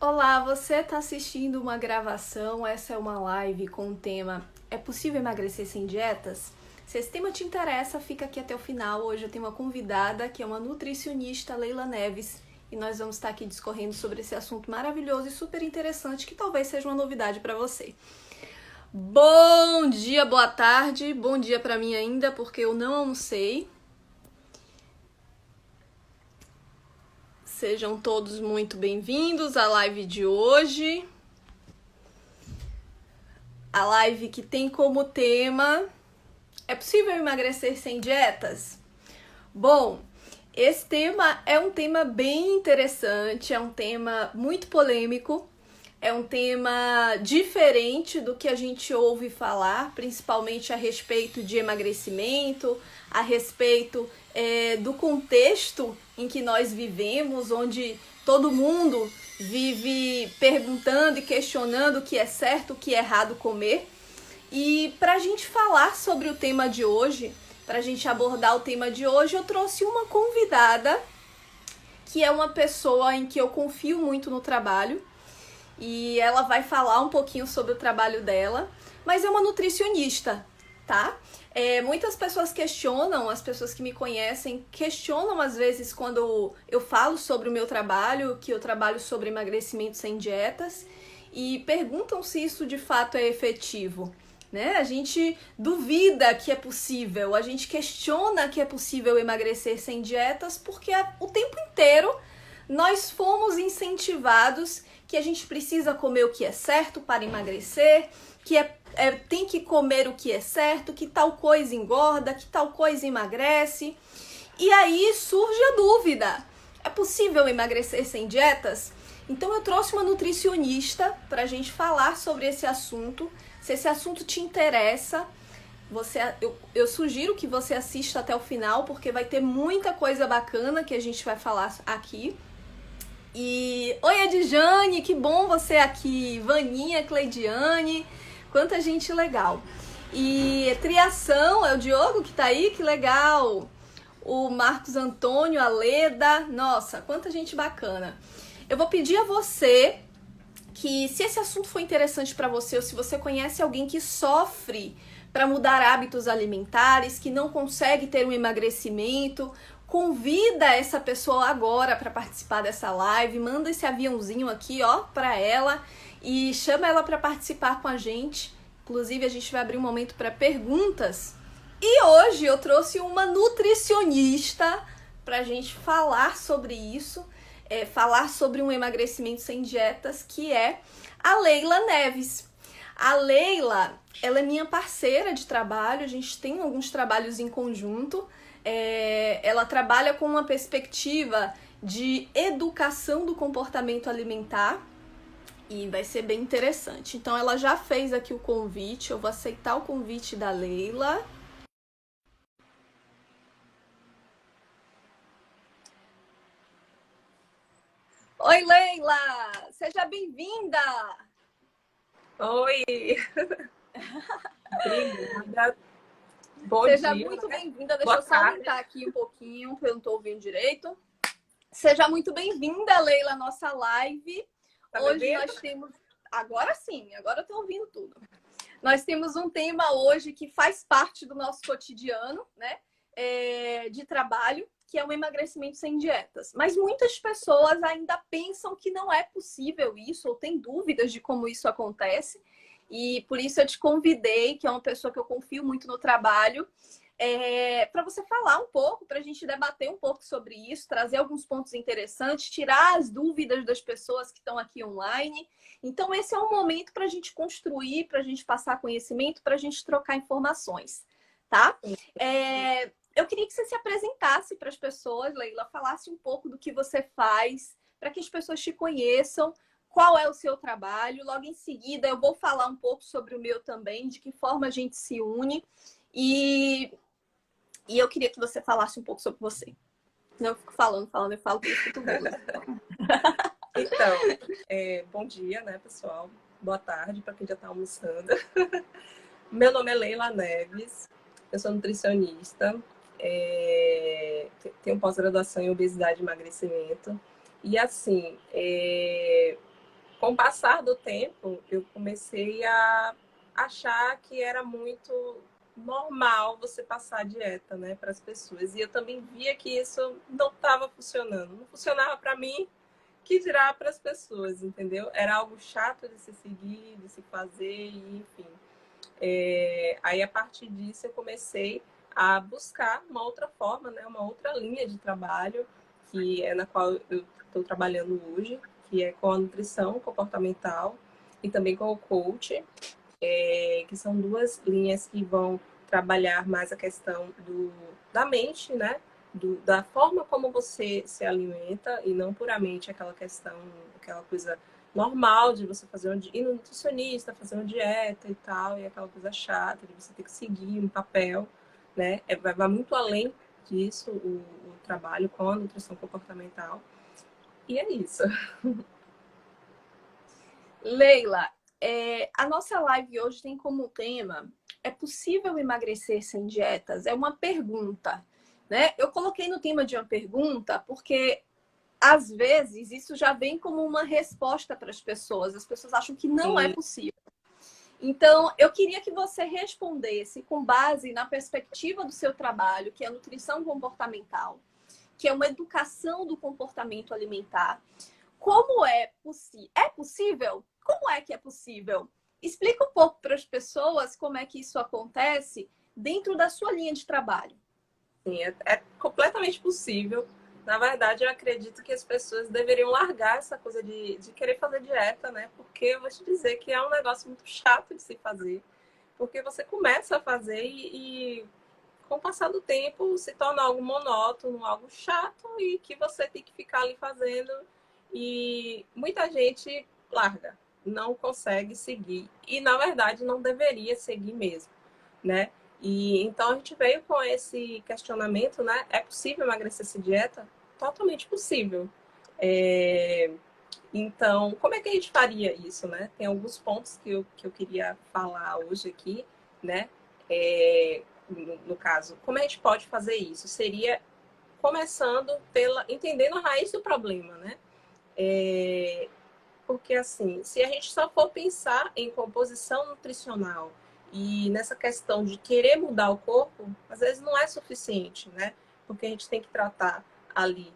Olá, você está assistindo uma gravação, essa é uma live com o tema É possível emagrecer sem dietas? Se esse tema te interessa, fica aqui até o final. Hoje eu tenho uma convidada que é uma nutricionista, Leila Neves, e nós vamos estar aqui discorrendo sobre esse assunto maravilhoso e super interessante que talvez seja uma novidade para você. Bom dia, boa tarde, bom dia para mim ainda, porque eu não almocei. Sejam todos muito bem-vindos à live de hoje. A live que tem como tema É possível emagrecer sem dietas? Bom, esse tema é um tema bem interessante, é um tema muito polêmico, é um tema diferente do que a gente ouve falar, principalmente a respeito de emagrecimento, a respeito do contexto em que nós vivemos, onde todo mundo vive perguntando e questionando o que é certo, o que é errado comer. E para a gente falar sobre o tema de hoje, para a gente abordar o tema de hoje, eu trouxe uma convidada que é uma pessoa em que eu confio muito no trabalho e ela vai falar um pouquinho sobre o trabalho dela, mas é uma nutricionista, tá? Muitas pessoas questionam, as pessoas que me conhecem questionam às vezes quando eu falo sobre o meu trabalho, que eu trabalho sobre emagrecimento sem dietas, e perguntam se isso de fato é efetivo. Né? A gente duvida que é possível, a gente questiona que é possível emagrecer sem dietas, porque o tempo inteiro nós fomos incentivados que a gente precisa comer o que é certo para emagrecer, que tem que comer o que é certo, que tal coisa engorda, que tal coisa emagrece. E aí surge a dúvida, é possível emagrecer sem dietas? Então eu trouxe uma nutricionista para a gente falar sobre esse assunto. Se esse assunto te interessa, eu sugiro que você assista até o final, porque vai ter muita coisa bacana que a gente vai falar aqui. E oi, Edjane, que bom você aqui. Vaninha, Cleidiane, quanta gente legal. E Triação, é o Diogo que tá aí, que legal. O Marcos Antônio, a Leda, nossa, quanta gente bacana. Eu vou pedir a você que, se esse assunto for interessante para você, ou se você conhece alguém que sofre para mudar hábitos alimentares, que não consegue ter um emagrecimento, convida essa pessoa agora para participar dessa live, manda esse aviãozinho aqui, ó, para ela e chama ela para participar com a gente. Inclusive, a gente vai abrir um momento para perguntas. E hoje eu trouxe uma nutricionista para a gente falar sobre isso, falar sobre um emagrecimento sem dietas, que é a Leila Neves. A Leila, ela é minha parceira de trabalho, a gente tem alguns trabalhos em conjunto. Ela trabalha com uma perspectiva de educação do comportamento alimentar e vai ser bem interessante. Então ela já fez aqui o convite, eu vou aceitar o convite da Leila. Oi, Leila! Seja bem-vinda! Oi! Obrigada. Bom Seja dia. muito bem-vinda. Deixa Boa eu só tarde. aumentar aqui um pouquinho, porque eu não estou ouvindo direito. Seja muito bem-vinda, Leila, à nossa live. Tá Hoje me ouvindo? nós temos... Agora sim, agora eu estou ouvindo tudo. Nós temos um tema hoje que faz parte do nosso cotidiano, né? De trabalho, que é o emagrecimento sem dietas. Mas muitas pessoas ainda pensam que não é possível isso, ou têm dúvidas de como isso acontece. E por isso eu te convidei, que é uma pessoa que eu confio muito no trabalho, para você falar um pouco, para a gente debater um pouco sobre isso, trazer alguns pontos interessantes, tirar as dúvidas das pessoas que estão aqui online. Então, esse é um momento para a gente construir, para a gente passar conhecimento, para a gente trocar informações, tá? Eu queria que você se apresentasse para as pessoas, Leila, falasse um pouco do que você faz, para que as pessoas te conheçam, qual é o seu trabalho. Logo em seguida, eu vou falar um pouco sobre o meu também, de que forma a gente se une. E eu queria que você falasse um pouco sobre você. Não, eu fico falando, eu falo que eu escuto vendo. Então, bom dia, né, pessoal? Boa tarde para quem já está almoçando. Meu nome é Leila Neves, eu sou nutricionista, tenho pós-graduação em obesidade e emagrecimento. E assim, com o passar do tempo, eu comecei a achar que era muito normal você passar a dieta, né, para as pessoas. E eu também via que isso não estava funcionando. Não funcionava para mim, que dirá para as pessoas, entendeu? Era algo chato de se seguir, de se fazer, e enfim. Aí, a partir disso, eu comecei a buscar uma outra forma, né, uma outra linha de trabalho, que é na qual eu estou trabalhando hoje, que é com a nutrição comportamental e também com o coach, que são duas linhas que vão trabalhar mais a questão da mente, né? Da forma como você se alimenta e não puramente aquela questão, aquela coisa normal de você ir no nutricionista, fazer uma dieta e tal, e aquela coisa chata de você ter que seguir um papel, né? Vai muito além disso o trabalho com a nutrição comportamental. E é isso. Leila, a nossa live hoje tem como tema: é possível emagrecer sem dietas? É uma pergunta, né? Eu coloquei no tema de uma pergunta porque às vezes isso já vem como uma resposta para as pessoas. As pessoas acham que não é possível. Então, eu queria que você respondesse com base na perspectiva do seu trabalho, que é a nutrição comportamental, que é uma educação do comportamento alimentar. Como é possível? É possível? Como é que é possível? Explica um pouco para as pessoas como é que isso acontece dentro da sua linha de trabalho. Sim, é completamente possível. Na verdade, eu acredito que as pessoas deveriam largar essa coisa de querer fazer dieta, né? Porque eu vou te dizer que é um negócio muito chato de se fazer. Porque você começa a fazer e com o passar do tempo, se torna algo monótono, algo chato e que você tem que ficar ali fazendo. E muita gente larga, não consegue seguir. E, na verdade, não deveria seguir mesmo, né? E então a gente veio com esse questionamento, né? É possível emagrecer sem dieta? Totalmente possível. Então, como é que a gente faria isso, né? Tem alguns pontos que eu queria falar hoje aqui, né? No caso, como a gente pode fazer isso? Seria começando entendendo a raiz do problema, né? Porque, assim, se a gente só for pensar em composição nutricional e nessa questão de querer mudar o corpo, às vezes não é suficiente, né? Porque a gente tem que tratar ali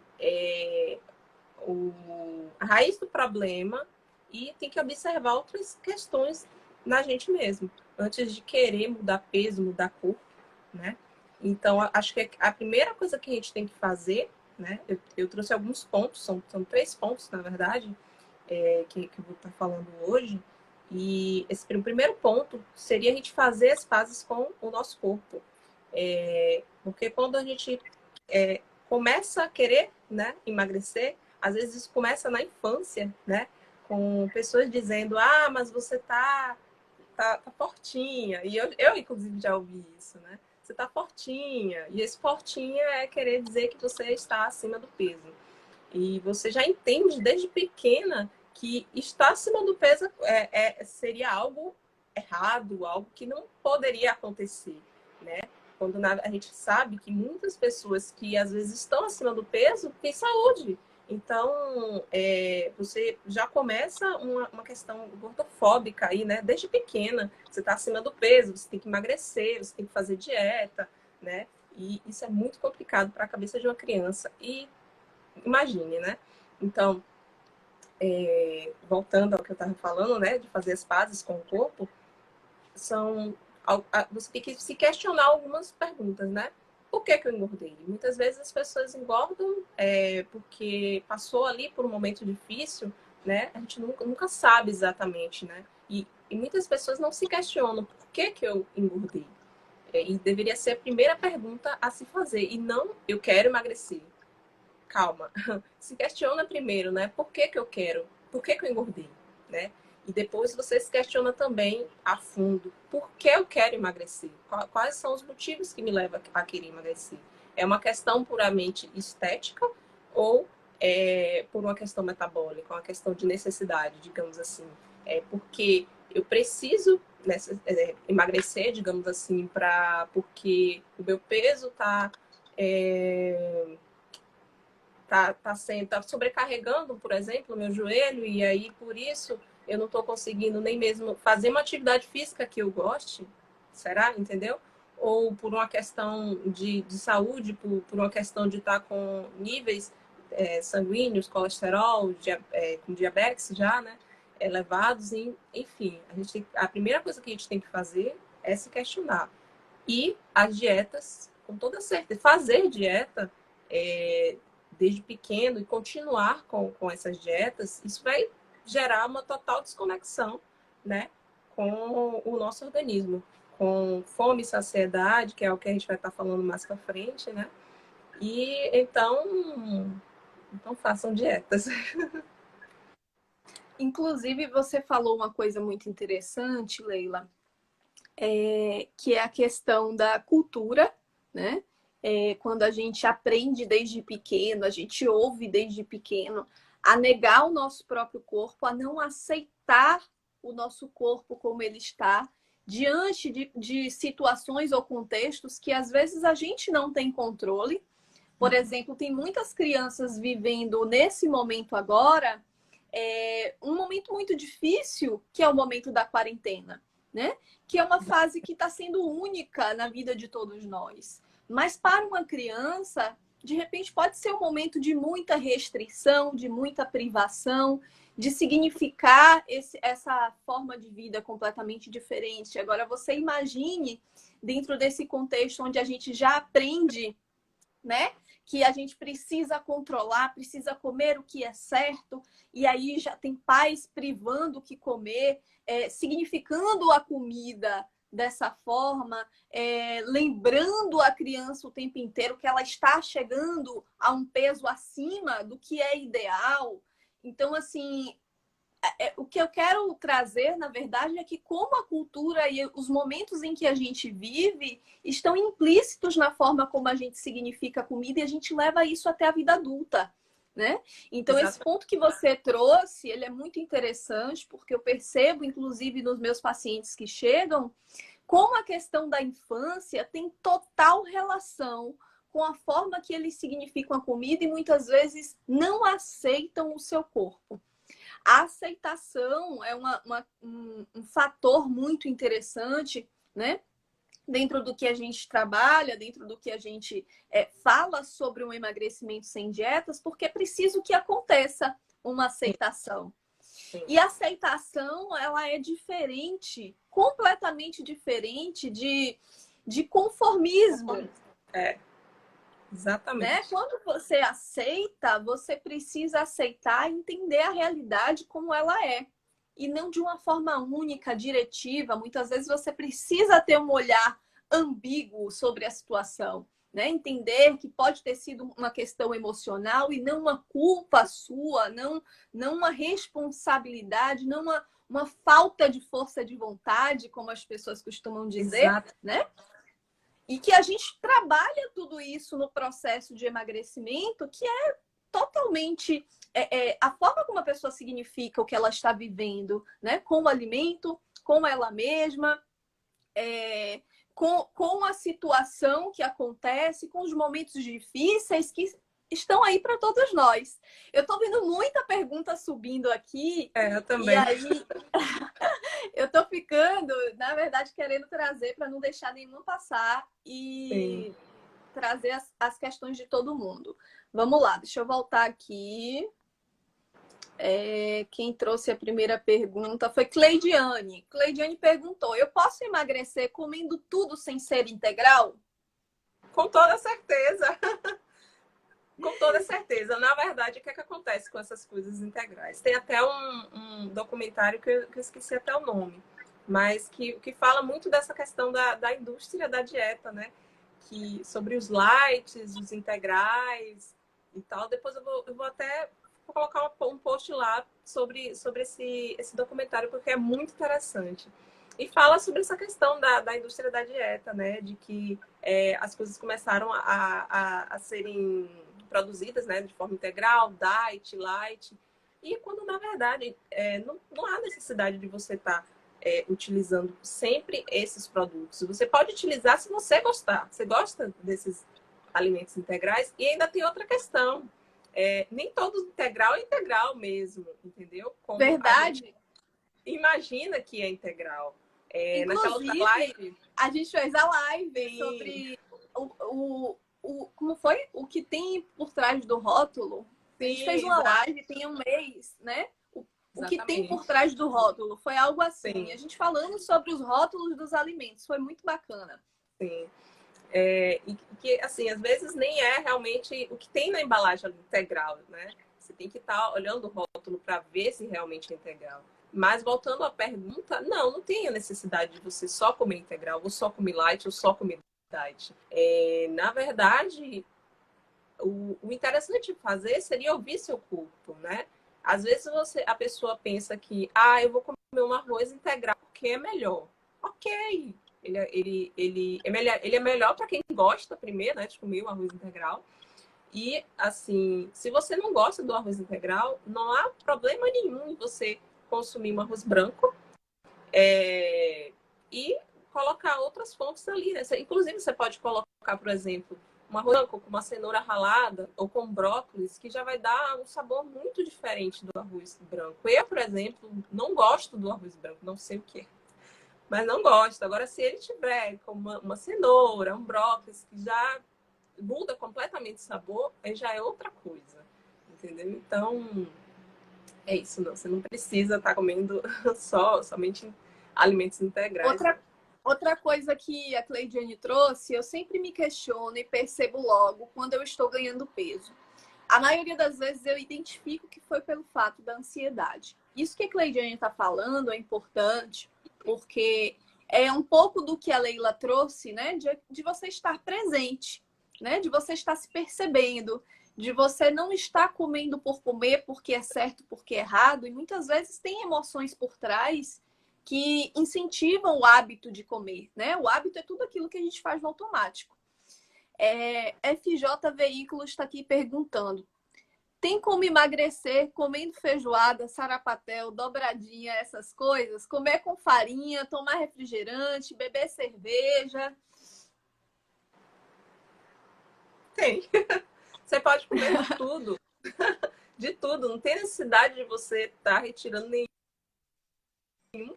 a raiz do problema e tem que observar outras questões na gente mesmo, antes de querer mudar peso, mudar corpo, né? Então, acho que a primeira coisa que a gente tem que fazer, né? Eu trouxe alguns pontos, são 3 pontos, na verdade, que eu vou estar falando hoje. E o primeiro ponto seria a gente fazer as pazes com o nosso corpo. Porque quando a gente começa a querer, né, emagrecer, às vezes isso começa na infância, né? Com pessoas dizendo, mas você tá fortinha. E eu, inclusive, já ouvi isso, né? Você tá fortinha. E esse fortinha é querer dizer que você está acima do peso. E você já entende desde pequena que estar acima do peso seria algo errado, algo que não poderia acontecer, né? Quando a gente sabe que muitas pessoas que às vezes estão acima do peso têm saúde. Então, você já começa uma questão gordofóbica aí, né? Desde pequena, você está acima do peso, você tem que emagrecer, você tem que fazer dieta, né? E isso é muito complicado para a cabeça de uma criança. E imagine, né? Então, voltando ao que eu estava falando, né? De fazer as pazes com o corpo, você tem que se questionar algumas perguntas, né? Por que eu engordei? Muitas vezes as pessoas engordam porque passou ali por um momento difícil, né? A gente nunca sabe exatamente, né? E muitas pessoas não se questionam por que eu engordei. E deveria ser a primeira pergunta a se fazer. E não, eu quero emagrecer. Calma. Se questiona primeiro, né? Por que eu quero? Por que eu engordei? Né? E depois você se questiona também a fundo. Por que eu quero emagrecer? Quais são os motivos que me levam a querer emagrecer? É uma questão puramente estética ou por uma questão metabólica, uma questão de necessidade, digamos assim? Porque eu preciso emagrecer, digamos assim, porque o meu peso está tá sobrecarregando, por exemplo, o meu joelho, e aí por isso eu não estou conseguindo nem mesmo fazer uma atividade física que eu goste, será? Entendeu? Ou por uma questão de saúde, por uma questão de estar com níveis sanguíneos, colesterol, com diabetes já, né? Elevados, enfim. A primeira coisa que a gente tem que fazer é se questionar. E as dietas, com toda certeza, fazer dieta desde pequeno e continuar com essas dietas, isso vai gerar uma total desconexão, né, com o nosso organismo, com fome e saciedade, que é o que a gente vai estar falando mais para frente, né? E então façam dietas. Inclusive, você falou uma coisa muito interessante, Leila, que é a questão da cultura, né? Quando a gente aprende desde pequeno, a gente ouve desde pequeno a negar o nosso próprio corpo, a não aceitar o nosso corpo como ele está, diante de situações ou contextos que às vezes a gente não tem controle. Por exemplo, tem muitas crianças vivendo nesse momento agora, um momento muito difícil, que é o momento da quarentena, né? Que é uma fase que está sendo única na vida de todos nós. Mas para uma criança, de repente, pode ser um momento de muita restrição, de muita privação, de significar essa forma de vida completamente diferente. Agora, você imagine, dentro desse contexto onde a gente já aprende, né, que a gente precisa controlar, precisa comer o que é certo, e aí já tem pais privando o que comer, significando a comida dessa forma, lembrando a criança o tempo inteiro que ela está chegando a um peso acima do que é ideal. Então, assim, o que eu quero trazer, na verdade, é que como a cultura e os momentos em que a gente vive estão implícitos na forma como a gente significa a comida e a gente leva isso até a vida adulta, né? Então, esse ponto que você trouxe, ele é muito interessante, porque eu percebo, inclusive, nos meus pacientes que chegam, como a questão da infância tem total relação com a forma que eles significam a comida e muitas vezes não aceitam o seu corpo. A aceitação é um fator muito interessante, né? Dentro do que a gente trabalha, dentro do que a gente fala sobre um emagrecimento sem dietas, porque é preciso que aconteça uma aceitação. Sim. E a aceitação, ela é diferente, completamente diferente de conformismo. Exatamente. Né? Quando você aceita, você precisa aceitar e entender a realidade como ela é. E não de uma forma única, diretiva. Muitas vezes você precisa ter um olhar ambíguo sobre a situação. Né? Entender que pode ter sido uma questão emocional e não uma culpa sua, não uma responsabilidade, não uma falta de força de vontade, como as pessoas costumam dizer. Exato. Né? E que a gente trabalha tudo isso no processo de emagrecimento, que é totalmente a forma como a pessoa significa o que ela está vivendo, né? Com o alimento, com ela mesma, com a situação que acontece, com os momentos difíceis que estão aí para todos nós. Eu estou vendo muita pergunta subindo aqui. Eu também. E aí eu estou ficando, na verdade, querendo trazer para não deixar nenhuma passar e Sim. trazer as questões de todo mundo. Vamos lá, deixa eu voltar aqui. Quem trouxe a primeira pergunta foi Cleidiane. Cleidiane perguntou: eu posso emagrecer comendo tudo sem ser integral? Com toda certeza. Com toda certeza. Na verdade, o que é que acontece com essas coisas integrais? Tem até um documentário que eu esqueci até o nome, mas que fala muito dessa questão da indústria da dieta, né? Sobre os lights, os integrais e tal. Depois eu vou até colocar um post lá sobre esse documentário, porque é muito interessante. E fala sobre essa questão da indústria da dieta, né? De que as coisas começaram a serem produzidas, né, de forma integral, diet, light, e quando na verdade não há necessidade de você estar utilizando sempre esses produtos. Você pode utilizar se você gostar. Você gosta desses alimentos integrais? E ainda tem outra questão. Nem todo integral é integral mesmo, entendeu? Como Verdade. imagina que é integral. Naquela outra Inclusive, live, a gente fez a live sim, sobre como foi? O que tem por trás do rótulo. A gente fez sim, uma exato, live, tem um mês, né? O que tem por exatamente. trás do rótulo. Foi algo assim. Sim, A gente falando sobre os rótulos dos alimentos. Foi muito bacana. sim. E que, assim, às vezes nem é realmente o que tem na embalagem integral, né? Você tem que estar olhando o rótulo para ver se realmente é integral. Mas voltando à pergunta, não tem a necessidade de você só comer integral, ou só comer light, ou só comer diet. Na verdade, o interessante de fazer seria ouvir seu corpo, né? Às vezes a pessoa pensa que, eu vou comer um arroz integral porque é melhor. Ok, ele é melhor para quem gosta primeiro, né, de comer o arroz integral. E, assim, se você não gosta do arroz integral, não há problema nenhum em você consumir um arroz branco e colocar outras fontes ali, né? Inclusive, você pode colocar, por exemplo, um arroz branco com uma cenoura ralada ou com brócolis, que já vai dar um sabor muito diferente do arroz branco. Eu, por exemplo, não gosto do arroz branco, não sei o que é, mas não gosto. Agora, se ele tiver com uma cenoura, um brócolis, que já muda completamente o sabor, aí já é outra coisa, entendeu? Então, é isso, não. Você não precisa estar comendo somente alimentos integrais. Outra coisa que a Cleidiane trouxe, eu sempre me questiono e percebo logo quando eu estou ganhando peso. A maioria das vezes eu identifico que foi pelo fato da ansiedade. Isso que a Cleidiane está falando é importante, porque é um pouco do que a Leila trouxe, né? De você estar presente, né? De você estar se percebendo, de você não estar comendo por comer, porque é certo, porque é errado, e muitas vezes tem emoções por trás que incentivam o hábito de comer, né? O hábito é tudo aquilo que a gente faz no automático. FJ Veículos está aqui perguntando: tem como emagrecer comendo feijoada, sarapatel, dobradinha, essas coisas? Comer com farinha, tomar refrigerante, beber cerveja? Tem. Você pode comer de tudo. De tudo. Não tem necessidade de você estar retirando nenhum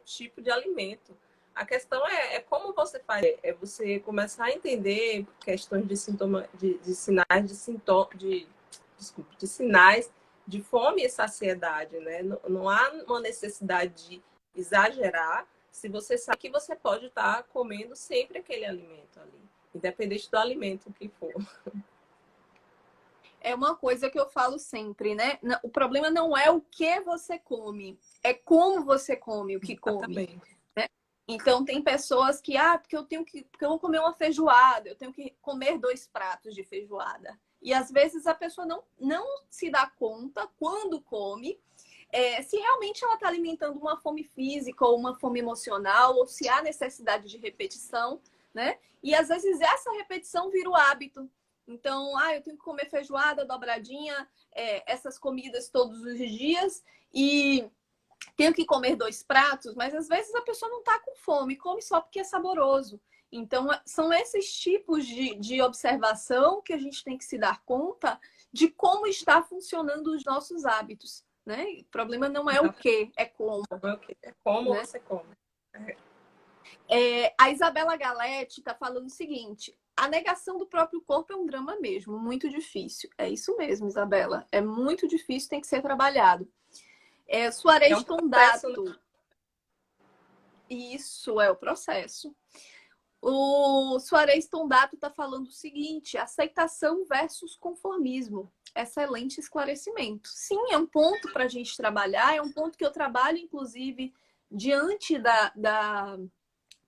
tipo de alimento. A questão é como você faz. É você começar a entender questões de sintoma, de sinais de sintoma, de sinais de fome e saciedade, né? Não há uma necessidade de exagerar se você sabe que você pode estar comendo sempre aquele alimento ali, independente do alimento que for. É uma coisa que eu falo sempre, né? O problema não é o que você come, é como você come o que come. Exatamente. Então, tem pessoas que, porque eu vou comer uma feijoada, eu tenho que comer 2 pratos de feijoada. E às vezes a pessoa não se dá conta, quando come, se realmente ela está alimentando uma fome física ou uma fome emocional, ou se há necessidade de repetição, né? E às vezes essa repetição vira o hábito. Então, eu tenho que comer feijoada, dobradinha, essas comidas todos os dias, e tenho que comer 2 pratos, mas às vezes a pessoa não está com fome, come só porque é saboroso. Então, são esses tipos de observação que a gente tem que se dar conta de como está funcionando os nossos hábitos, né? O problema não é o que, é como. É como, né? você come. A Isabela Galete está falando o seguinte: a negação do próprio corpo é um drama mesmo, muito difícil. É isso mesmo, Isabela. É muito difícil, tem que ser trabalhado. Suarez Tondato. Né? Isso é o processo. O Suarez Tondato está falando o seguinte: aceitação versus conformismo. Excelente esclarecimento. Sim, é um ponto para a gente trabalhar, é um ponto que eu trabalho, inclusive, diante da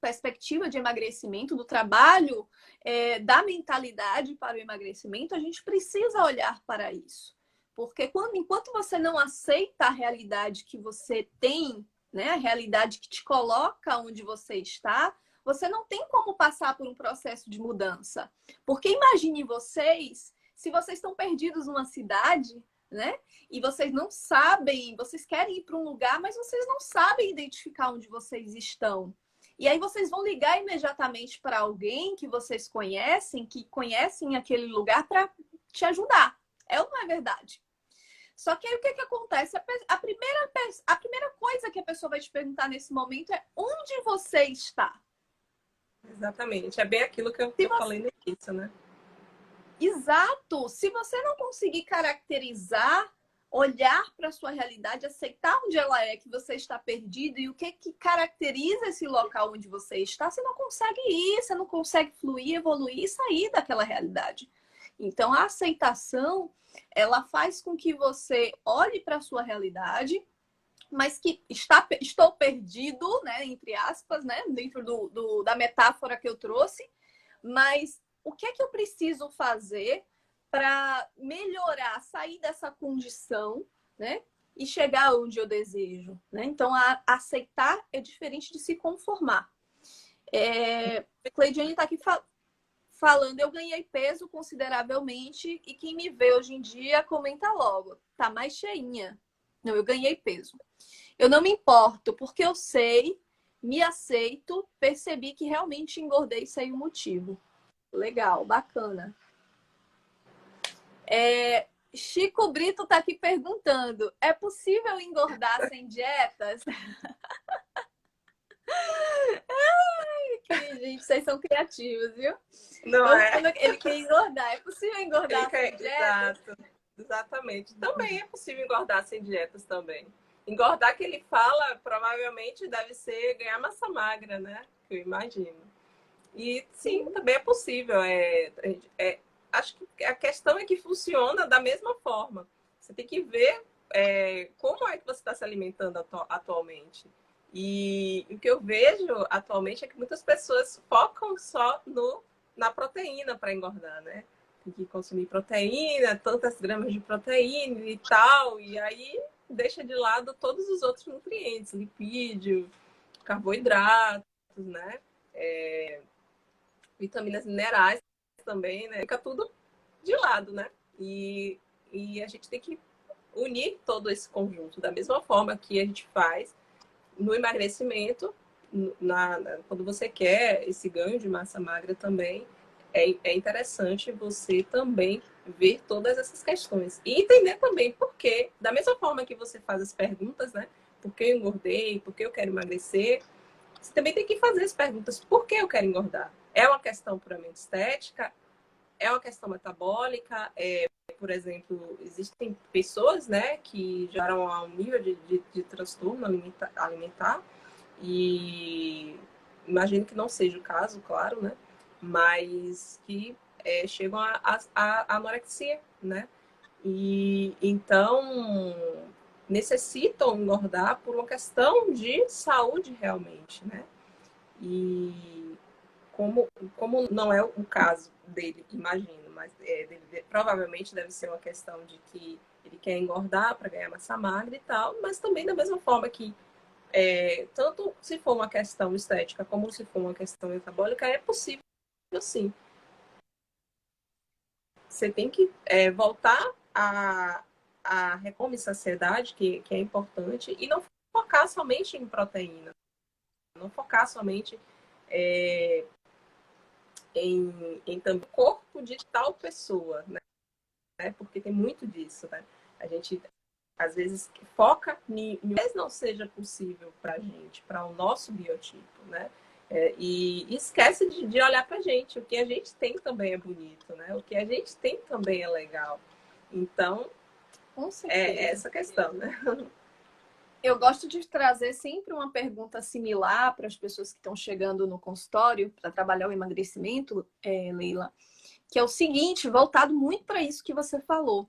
perspectiva de emagrecimento, do trabalho, da mentalidade para o emagrecimento. A gente precisa olhar para isso. Porque enquanto você não aceita a realidade que você tem, né, a realidade que te coloca onde você está, você não tem como passar por um processo de mudança. Porque imagine vocês, se vocês estão perdidos numa cidade, né, e vocês não sabem, vocês querem ir para um lugar, mas vocês não sabem identificar onde vocês estão. E aí vocês vão ligar imediatamente para alguém que vocês conhecem, que conhecem aquele lugar, para te ajudar. É ou não é verdade? Só que aí o que que acontece? A primeira coisa que a pessoa vai te perguntar nesse momento é onde você está? Exatamente. É bem aquilo que eu falei no início, né? Exato! Se você não conseguir caracterizar, olhar para a sua realidade, aceitar onde ela é, que você está perdido e o que que caracteriza esse local onde você está, você não consegue ir, você não consegue fluir, evoluir e sair daquela realidade. Então, a aceitação, ela faz com que você olhe para a sua realidade, mas que estou perdido, né, entre aspas, né, dentro da metáfora que eu trouxe, mas o que é que eu preciso fazer para melhorar, sair dessa condição, né, e chegar onde eu desejo, né? Então, aceitar é diferente de se conformar. Cleidiane está aqui falando, eu ganhei peso consideravelmente e quem me vê hoje em dia comenta logo, tá mais cheinha. Não, eu ganhei peso. Eu não me importo, porque eu sei, me aceito, percebi que realmente engordei sem o motivo. Legal, bacana. Chico Brito tá aqui perguntando, é possível engordar sem dietas? Ai, gente, vocês são criativos, viu? Não Então, é? quando ele quer engordar, é possível engordar sem dietas? Exato, exatamente. Também é possível engordar sem dietas também. Engordar que ele fala, provavelmente deve ser ganhar massa magra, né? Que eu imagino. E sim, também é possível. Acho que a questão é que funciona da mesma forma. Você tem que ver como é que você está se alimentando atualmente. E o que eu vejo atualmente é que muitas pessoas focam só na proteína para engordar, né? Tem que consumir proteína, tantas gramas de proteína e tal, e aí deixa de lado todos os outros nutrientes, lipídio, carboidratos, né? Vitaminas minerais também, né? Fica tudo de lado, né? E a gente tem que unir todo esse conjunto da mesma forma que a gente faz no emagrecimento, quando você quer esse ganho de massa magra também, é interessante você também ver todas essas questões e entender também por quê. Da mesma forma que você faz as perguntas, né? Por que eu engordei? Por que eu quero emagrecer? Você também tem que fazer as perguntas: por que eu quero engordar? É uma questão puramente estética? É uma questão metabólica? Por exemplo, existem pessoas, né, que chegaram a um nível de transtorno alimentar e imagino que não seja o caso, claro, né, mas que chegam a anorexia, né, e então necessitam engordar por uma questão de saúde realmente, né, e como não é o caso dele, imagino, mas provavelmente deve ser uma questão de que ele quer engordar para ganhar massa magra e tal, mas também da mesma forma que tanto se for uma questão estética como se for uma questão metabólica, é possível sim. Você tem que voltar a repor saciedade, que é importante, e não focar somente em proteína, não focar somente em também corpo de tal pessoa, né? Porque tem muito disso, né? A gente às vezes foca mas não seja possível para a gente, para o nosso biotipo, né? E esquece de olhar para a gente. O que a gente tem também é bonito, né? O que a gente tem também é legal. Então, Com certeza. É essa questão, né? Eu gosto de trazer sempre uma pergunta similar para as pessoas que estão chegando no consultório para trabalhar o emagrecimento, Leila, que é o seguinte, voltado muito para isso que você falou,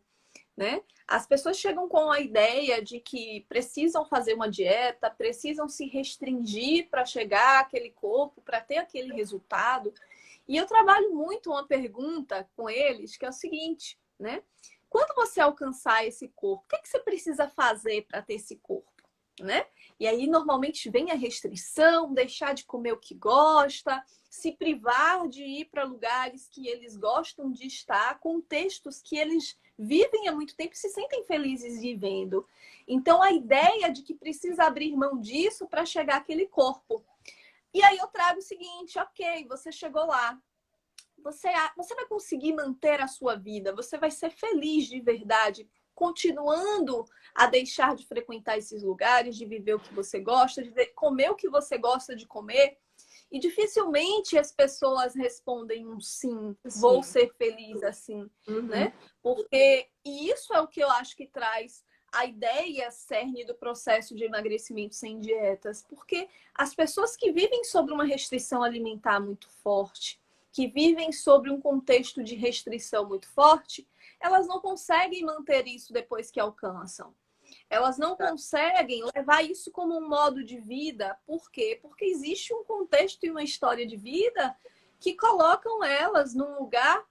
né? As pessoas chegam com a ideia de que precisam fazer uma dieta, precisam se restringir para chegar àquele corpo, para ter aquele resultado. E eu trabalho muito uma pergunta com eles, que é o seguinte, né? Quando você alcançar esse corpo, o que você precisa fazer para ter esse corpo? Né? E aí normalmente vem a restrição, deixar de comer o que gosta, se privar de ir para lugares que eles gostam de estar, contextos que eles vivem há muito tempo e se sentem felizes vivendo. Então a ideia de que precisa abrir mão disso para chegar àquele corpo. E aí eu trago o seguinte, ok, você chegou lá. Você vai conseguir manter a sua vida, você vai ser feliz de verdade continuando a deixar de frequentar esses lugares, de viver o que você gosta, de comer o que você gosta de comer. E dificilmente as pessoas respondem um sim, vou ser feliz assim, né? Porque e isso é o que eu acho que traz a ideia cerne do processo de emagrecimento sem dietas, porque as pessoas que vivem sobre uma restrição alimentar muito forte, que vivem sobre um contexto de restrição muito forte, elas não conseguem manter isso depois que alcançam. Elas não conseguem levar isso como um modo de vida. Por quê? Porque existe um contexto e uma história de vida que colocam elas num lugar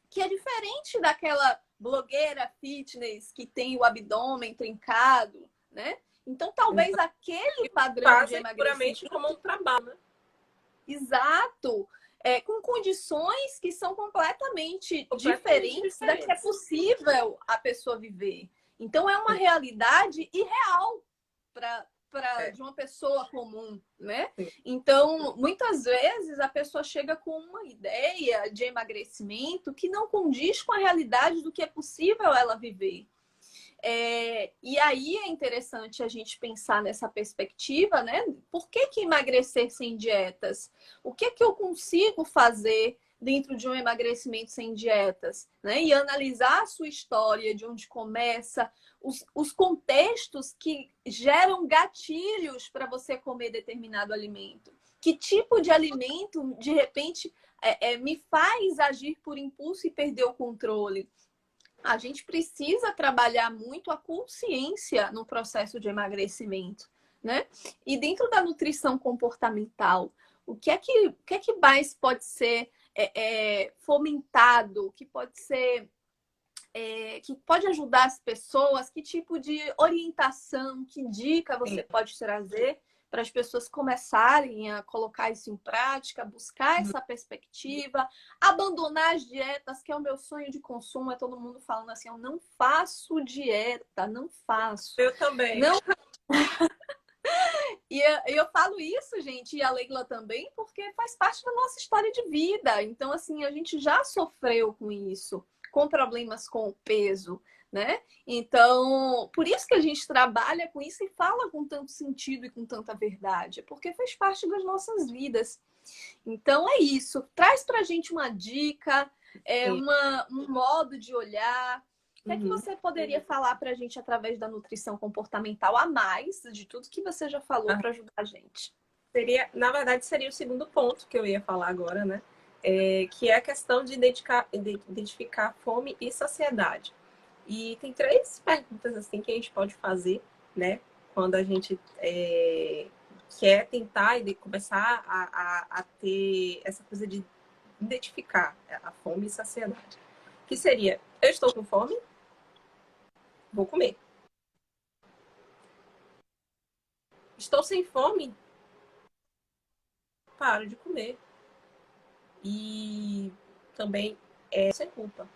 que é diferente daquela blogueira fitness que tem o abdômen trincado, né? Então, talvez aquele padrão de emagrecimento... puramente como um trabalho, né? Exato. Com condições que são completamente diferentes da que é possível a pessoa viver. Então, é uma realidade irreal de uma pessoa comum, né? Então, muitas vezes a pessoa chega com uma ideia de emagrecimento que não condiz com a realidade do que é possível ela viver. E aí é interessante a gente pensar nessa perspectiva, né? Por que emagrecer sem dietas? O que eu consigo fazer dentro de um emagrecimento sem dietas? Né? E analisar a sua história, de onde começa, os contextos que geram gatilhos para você comer determinado alimento. Que tipo de alimento, de repente, me faz agir por impulso e perder o controle? A gente precisa trabalhar muito a consciência no processo de emagrecimento, né? E dentro da nutrição comportamental, o que é que mais pode ser fomentado, que pode ser que pode ajudar as pessoas, que tipo de orientação, que dica você pode trazer para as pessoas começarem a colocar isso em prática, buscar essa perspectiva, abandonar as dietas, que é o meu sonho de consumo, é todo mundo falando assim, eu não faço dieta, não faço. Eu também. Não... E eu falo isso, gente, e a Leila também, porque faz parte da nossa história de vida. Então, assim, a gente já sofreu com isso, com problemas com o peso, né? Então, por isso que a gente trabalha com isso e fala com tanto sentido e com tanta verdade, porque faz parte das nossas vidas. Então, é isso. Traz pra gente uma dica, um modo de olhar. O que é que você poderia falar para a gente através da nutrição comportamental a mais de tudo que você já falou para ajudar a gente? Na verdade, seria o segundo ponto que eu ia falar agora, né? Que é a questão de identificar fome e saciedade. E tem 3 perguntas assim que a gente pode fazer, né? Quando a gente quer tentar e começar a ter essa coisa de identificar a fome e saciedade. Que seria, eu estou com fome? Vou comer. Estou sem fome? Paro de comer. E também sem culpa.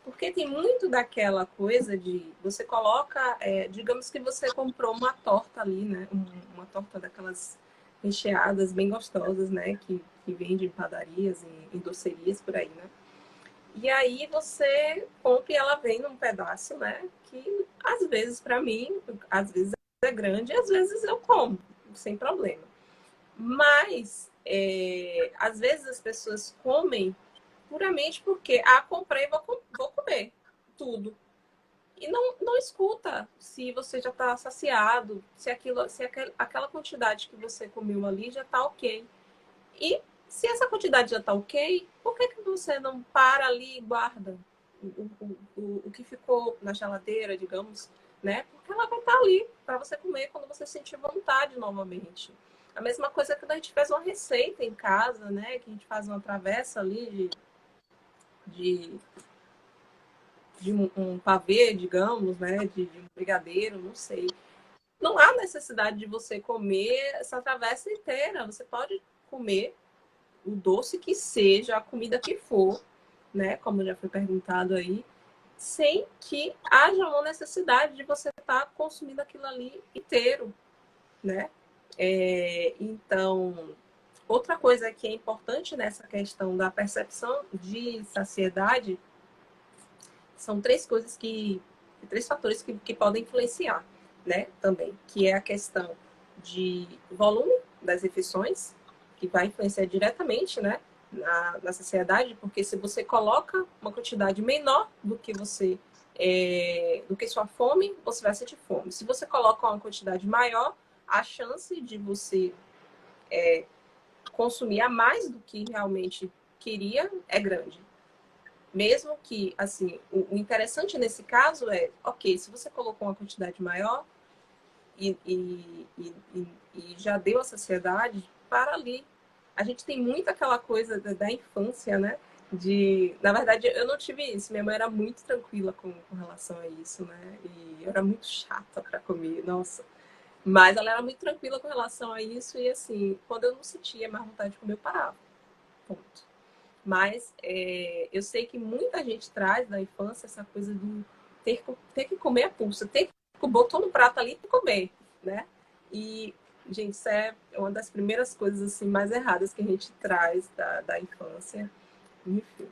Porque tem muito daquela coisa de você coloca, digamos que você comprou uma torta ali, né? Uma torta daquelas recheadas bem gostosas, né? Que vende em padarias e em docerias por aí, né? E aí você compra e ela vem num pedaço, né? Que às vezes para mim, às vezes é grande, às vezes eu como, sem problema. Mas às vezes as pessoas comem puramente porque, comprei, vou comer tudo. E não escuta se você já está saciado, se aquela quantidade que você comeu ali já está ok. E se essa quantidade já está ok, por que você não para ali e guarda o que ficou na geladeira, digamos, né? Porque ela vai estar ali para você comer quando você sentir vontade novamente. A mesma coisa que quando a gente faz uma receita em casa, né? Que a gente faz uma travessa ali de um pavê, digamos, né? De um brigadeiro, não sei. Não há necessidade de você comer essa travessa inteira. Você pode comer o doce que seja, a comida que for, né? Como já foi perguntado aí, sem que haja uma necessidade de você estar consumindo aquilo ali inteiro, né? Então, outra coisa que é importante nessa questão da percepção de saciedade são 3 coisas que três fatores que podem influenciar, né, também, que é a questão de volume das refeições, que vai influenciar diretamente, né, na saciedade, porque se você coloca uma quantidade menor do que do que sua fome, você vai sentir fome. Se você coloca uma quantidade maior, a chance de você consumir a mais do que realmente queria é grande. Mesmo que, assim, o interessante nesse caso é, ok, se você colocou uma quantidade maior e já deu a saciedade, para ali. A gente tem muito aquela coisa da infância, né? Na verdade, eu não tive isso. Minha mãe era muito tranquila com relação a isso, né? E eu era muito chata para comer, nossa. Mas ela era muito tranquila com relação a isso e, assim, quando eu não sentia mais vontade de comer, eu parava. Ponto. Mas eu sei que muita gente traz na infância essa coisa do ter que comer a pulsa, ter que botou no prato ali e comer, né? E, gente, isso é uma das primeiras coisas assim, mais erradas que a gente traz da infância. Enfim.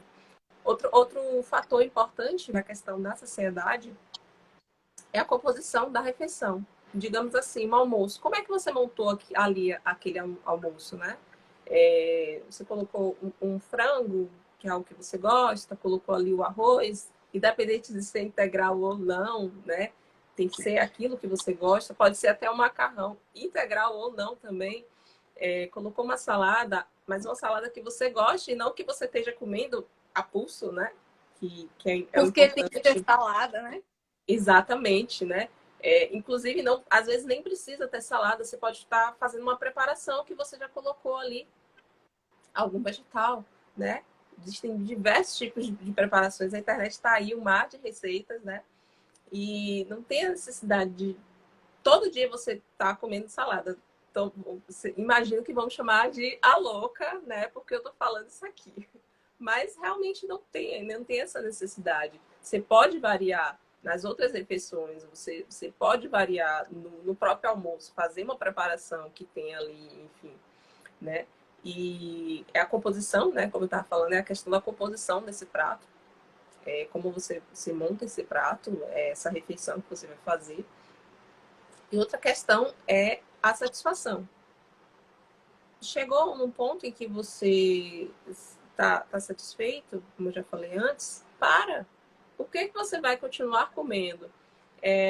Outro fator importante na questão da saciedade é a composição da refeição. Digamos assim, um almoço. Como é que você montou ali aquele almoço, né? Você colocou um frango, que é algo que você gosta, colocou ali o arroz, independente de ser integral ou não, né? Tem que ser aquilo que você gosta, pode ser até um macarrão integral ou não também. Colocou uma salada, mas uma salada que você goste e não que você esteja comendo a pulso, né? É o Porque tem que ter importante. salada, né? Exatamente, né? Inclusive, não, às vezes nem precisa ter salada, você pode estar fazendo uma preparação que você já colocou ali algum vegetal, né? Existem diversos tipos de preparações. A internet está aí, um mar de receitas, né? E não tem a necessidade de todo dia você estar comendo salada. Então, imagino que vamos chamar de a louca, né? Porque eu tô falando isso aqui. Mas realmente não tem essa necessidade. Você pode variar nas outras refeições, você pode variar no próprio almoço, fazer uma preparação que tem ali, enfim, né? E é a composição, né? Como eu estava falando, é a questão da composição desse prato. Como você monta esse prato, essa refeição que você vai fazer. E outra questão é a satisfação. Chegou num ponto em que você está satisfeito, como eu já falei antes, para. Por que você vai continuar comendo?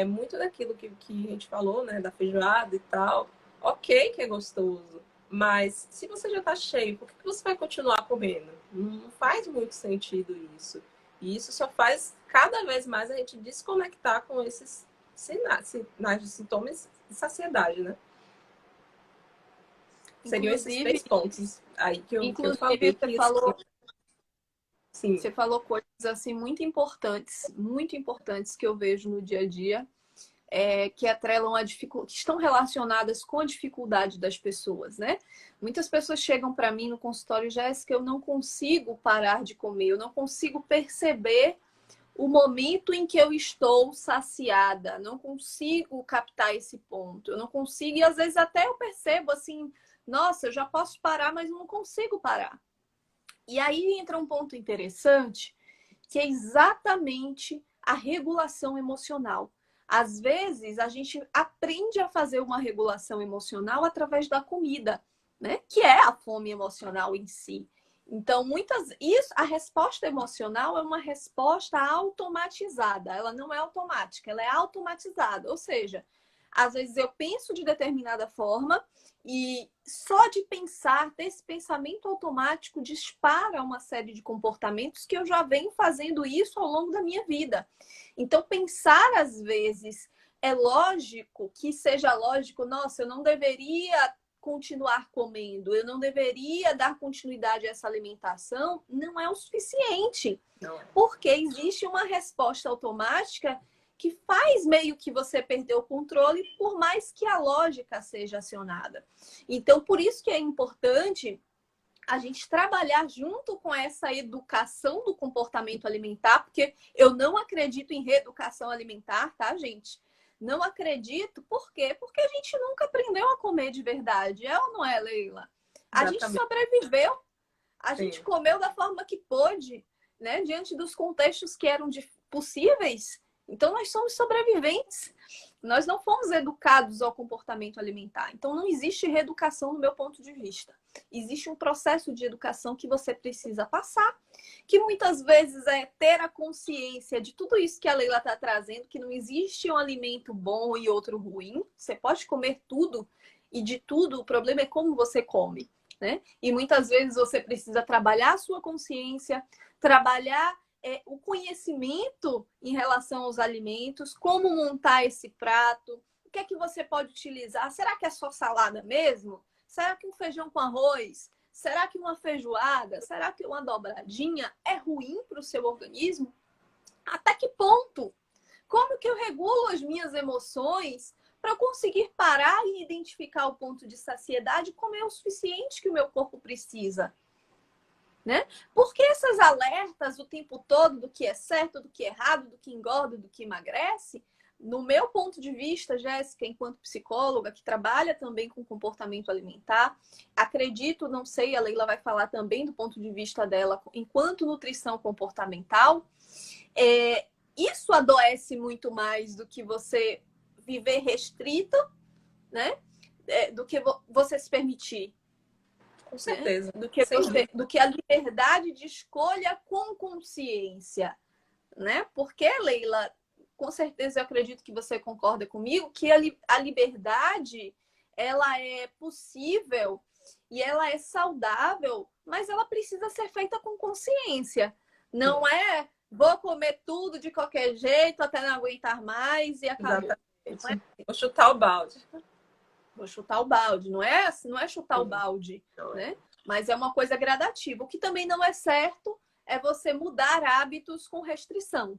Muito daquilo que a gente falou, né? Da feijoada e tal. Ok que é gostoso. Mas se você já está cheio, por que você vai continuar comendo? Não faz muito sentido isso. E isso só faz cada vez mais a gente desconectar com esses sinais de sintomas de saciedade, né? Seriam esses Inclusive, três pontos aí que eu falei inclusive que assim, sim. você falou coisas assim muito importantes que eu vejo no dia a dia, que atrelam que estão relacionadas com a dificuldade das pessoas, né? Muitas pessoas chegam para mim no consultório, Jéssica, eu não consigo parar de comer, eu não consigo perceber o momento em que eu estou saciada, não consigo captar esse ponto, eu não consigo, e às vezes até eu percebo assim, nossa, eu já posso parar, mas eu não consigo parar. E aí entra um ponto interessante, que é exatamente a regulação emocional. Às vezes, a gente aprende a fazer uma regulação emocional através da comida, né? Que é a fome emocional em si. Então, a resposta emocional é uma resposta automatizada. Ela não é automática, ela é automatizada. Ou seja, às vezes eu penso de determinada forma e só de pensar, desse pensamento automático, dispara uma série de comportamentos que eu já venho fazendo isso ao longo da minha vida. Então, pensar às vezes é lógico que seja lógico, nossa, eu não deveria continuar comendo, eu não deveria dar continuidade a essa alimentação, não é o suficiente. Não. Porque existe uma resposta automática que faz meio que você perder o controle, por mais que a lógica seja acionada. Então, por isso que é importante a gente trabalhar junto com essa educação do comportamento alimentar, porque eu não acredito em reeducação alimentar, tá, gente? Não acredito, por quê? Porque a gente nunca aprendeu a comer de verdade, é ou não é, Leila? A gente sobreviveu, a gente comeu da forma que pôde, né? Diante dos contextos que eram possíveis. Então, nós somos sobreviventes. Nós não fomos educados ao comportamento alimentar. Então, não existe reeducação no meu ponto de vista. Existe um processo de educação que você precisa passar, que muitas vezes é ter a consciência de tudo isso que a Leila está trazendo, que não existe um alimento bom e outro ruim. Você pode comer tudo e de tudo, o problema é como você come, né? E muitas vezes você precisa trabalhar a sua consciência, trabalhar o conhecimento em relação aos alimentos, como montar esse prato, o que é que você pode utilizar. Será que é só salada mesmo? Será que um feijão com arroz? Será que uma feijoada? Será que uma dobradinha é ruim para o seu organismo? Até que ponto? Como que eu regulo as minhas emoções para eu conseguir parar e identificar o ponto de saciedade e comer o suficiente que o meu corpo precisa? Né? Porque essas alertas o tempo todo do que é certo, do que é errado, do que engorda, do que emagrece, no meu ponto de vista, Jéssica, enquanto psicóloga, que trabalha também com comportamento alimentar, acredito, não sei, a Leila vai falar também do ponto de vista dela, enquanto nutrição comportamental, isso adoece muito mais do que você viver restrito, né? Do que você se permitir. Com certeza. Né? Do que a liberdade de escolha com consciência, né? Porque, Leila, com certeza eu acredito que você concorda comigo que a liberdade ela é possível e ela é saudável, mas ela precisa ser feita com consciência. Não é vou comer tudo de qualquer jeito até não aguentar mais e acabou. Exatamente. Vou chutar o balde. Vou chutar o balde, não é chutar o balde, né? Mas é uma coisa gradativa. O que também não é certo é você mudar hábitos com restrição.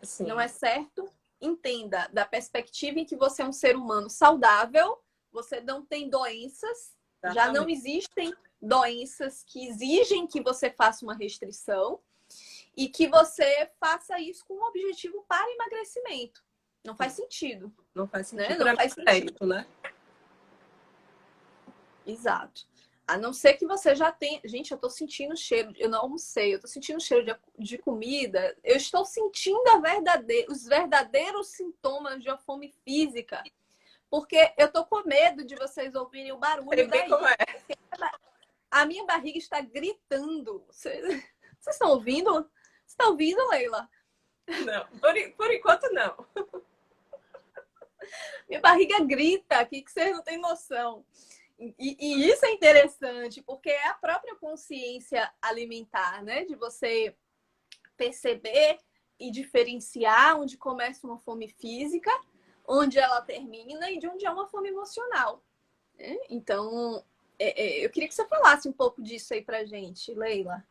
Sim. Não é certo? Entenda, da perspectiva em que você é um ser humano saudável, você não tem doenças, exatamente. Já não existem doenças que exigem que você faça uma restrição e que você faça isso com um objetivo para emagrecimento. Não faz sentido. Não faz sentido. Né? Não faz sentido, né? Exato. A não ser que você já tenha... Gente, eu tô sentindo cheiro... Eu não almocei. Eu tô sentindo cheiro de comida. Eu estou sentindo os verdadeiros sintomas de uma fome física. Porque eu tô com medo de vocês ouvirem o barulho daí. Como é. A minha barriga está gritando. Vocês estão ouvindo? Você está ouvindo, Leila? Não. Por enquanto, não. Minha barriga grita aqui que vocês não têm noção. E isso é interessante, porque é a própria consciência alimentar, né? De você perceber e diferenciar onde começa uma fome física, onde ela termina e de onde é uma fome emocional. Né? Então, eu queria que você falasse um pouco disso aí pra gente, Leila.